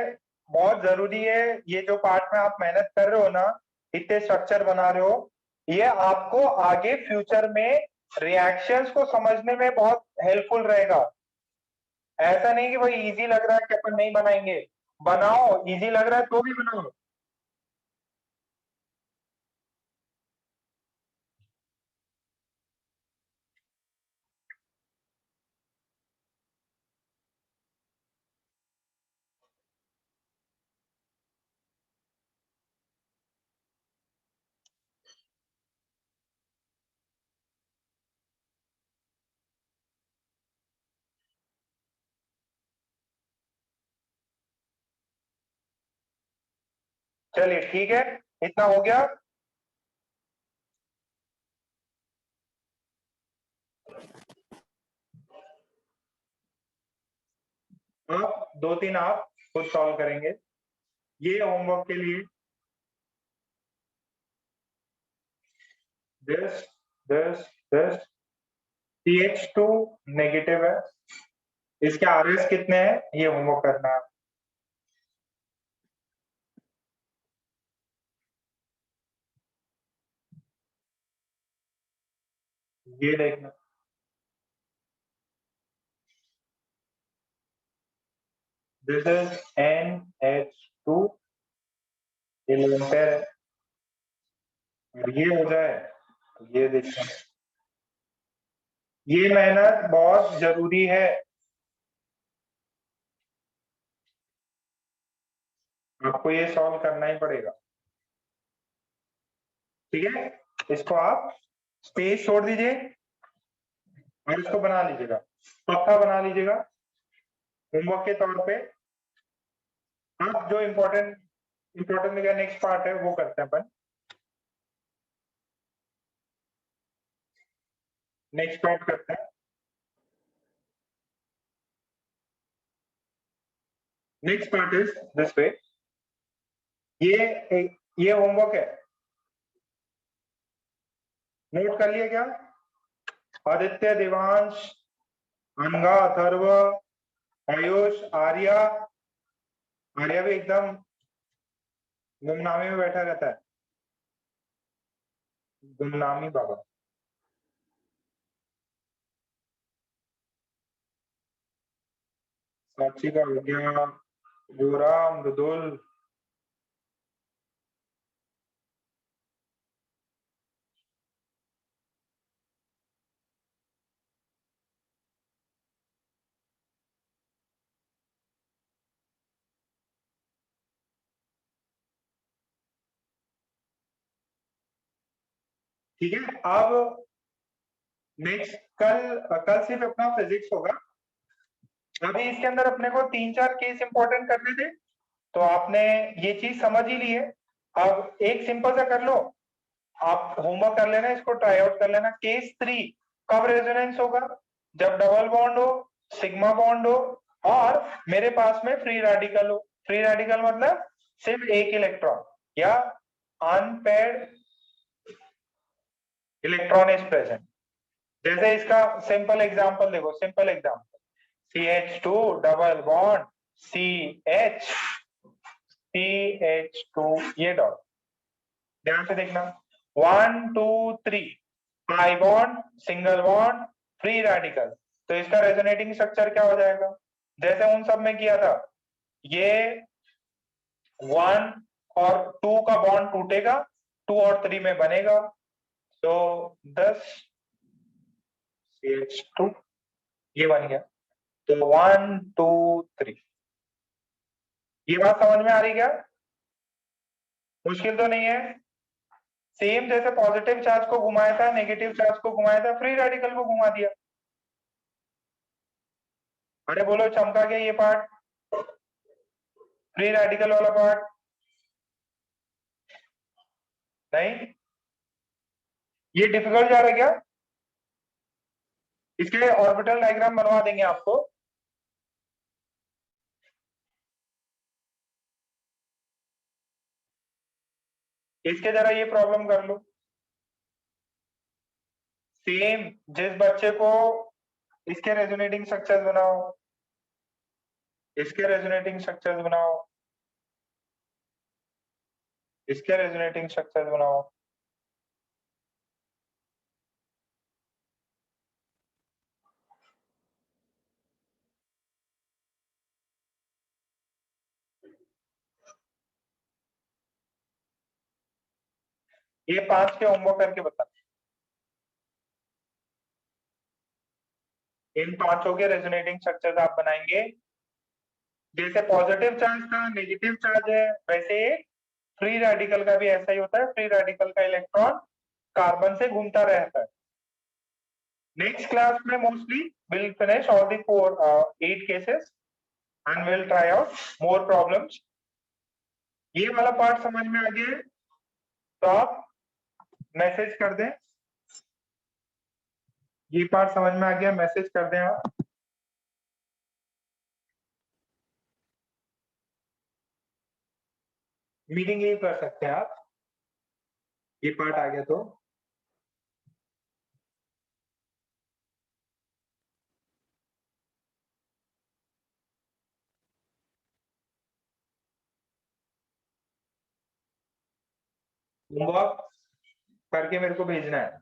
बहुत जरूरी है। ये जो पार्ट में आप मेहनत कर रहे हो ना, इतने स्ट्रक्चर बना रहे हो, ये आपको आगे फ्यूचर में रिएक्शंस को समझने में बहुत हेल्पफुल रहेगा। ऐसा नहीं कि भाई इजी लग रहा है कि अपन नहीं बनाएंगे, बनाओ, इजी लग रहा है तो भी बनाओ। चलिए ठीक है, इतना हो गया। आप 2-3 आप खुद सॉल्व करेंगे ये होमवर्क के लिए। This this this CH2 negative है, इसके RS कितने हैं ये होमवर्क करना है। ये देखना, दिस इज NH2, ये लोन पेयर है, और ये हो जाए तो ये देखना। ये मेहनत बहुत जरूरी है, आपको ये सॉल्व करना ही पड़ेगा। ठीक है, इसको आप स्पेस छोड़ दीजिए और इसको बना लीजिएगा, पक्का बना लीजिएगा होमवर्क के तौर पे। आप जो इम्पोर्टेंट नेक्स्ट पार्ट है वो करते हैं अपन। नेक्स्ट पार्ट करते हैं। Next part is this way. ये होमवर्क है, नोट कर लिया क्या? आदित्य, देवांश, अनगा, अथर्व, आयुष, आर्या। आर्या भी एकदम गुमनामी में बैठा रहता है, गुमनामी बाबा। साक्षी का हो गया, गोरा, मृदुल, ठीक है। अब नेक्स्ट कल सिर्फ अपना फिजिक्स होगा। अभी इसके अंदर अपने को 3-4 केस इंपॉर्टेंट करने थे, तो आपने ये चीज समझ ही ली है। अब एक सिंपल सा कर लो, आप होमवर्क कर लेना, इसको ट्राई आउट कर लेना। केस 3 कब रेजोनेंस होगा? जब डबल बॉन्ड हो, सिग्मा बॉन्ड हो और मेरे पास में फ्री रेडिकल हो। फ्री रेडिकल मतलब सिर्फ एक इलेक्ट्रॉन या अनपेयर्ड इलेक्ट्रॉन इज प्रेजेंट। जैसे इसका सिंपल एग्जांपल देखो, simple example CH2 double bond CH2 ये डॉट, ध्यान से देखना, 1 2 3 pi bond, single bond, free radical, तो इसका रेजोनेटिंग स्ट्रक्चर क्या हो जाएगा, जैसे उन सब में किया था, ये 1 और 2 का बॉन्ड टूटेगा, 2 और 3 में बनेगा, तो 10 CH2 ये बन गया। तो 1 2 3, ये बात समझ में आ रही क्या? मुश्किल तो नहीं है। सेम जैसे पॉजिटिव चार्ज को घुमाया था, नेगेटिव चार्ज को घुमाया था, फ्री रेडिकल को घुमा दिया। अरे बोलो, चमका गया ये पार्ट, फ्री रेडिकल वाला पार्ट? नहीं, ये डिफिकल्ट जा रहा है क्या? इसके लिए ऑर्बिटल डायग्राम बनवा देंगे आपको। इसके जरा ये प्रॉब्लम कर लो। सेम जिस बच्चे को इसके रेजोनेटिंग स्ट्रक्चर्स बनाओ, इसके रेजोनेटिंग स्ट्रक्चर्स बनाओ, इसके रेजोनेटिंग स्ट्रक्चर्स बनाओ। ये 5 के होमवर्क करके बता। इन 5 के रेजोनेटिंग स्ट्रक्चर्स आप बनाएंगे। जैसे पॉजिटिव चार्ज का नेगेटिव चार्ज है, वैसे फ्री रेडिकल का भी ऐसा ही होता है। फ्री रेडिकल का इलेक्ट्रॉन कार्बन से घूमता रहता है। नेक्स्ट क्लास में mostly will finish all the 8 cases and will try out more problems. ये वाला पार्ट समझ में आ गया तो आप मैसेज कर दें। ये पार्ट समझ में आ गया, मैसेज कर दें आप। मीटिंग लीव कर सकते हैं आप, ये पार्ट आ गया तो। होमवर्क करके मेरे को भेजना है।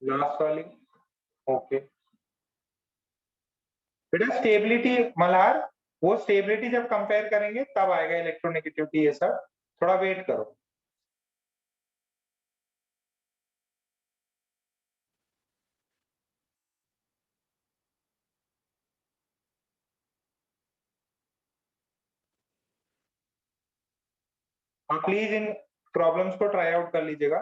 लास्ट वाली ओके। बेटा स्टेबिलिटी मल्हार, वो स्टेबिलिटी जब कंपेयर करेंगे तब आएगा इलेक्ट्रोनेगेटिविटी, ये सब थोड़ा वेट करो। आप प्लीज इन प्रॉब्लम्स को ट्राई आउट कर लीजिएगा।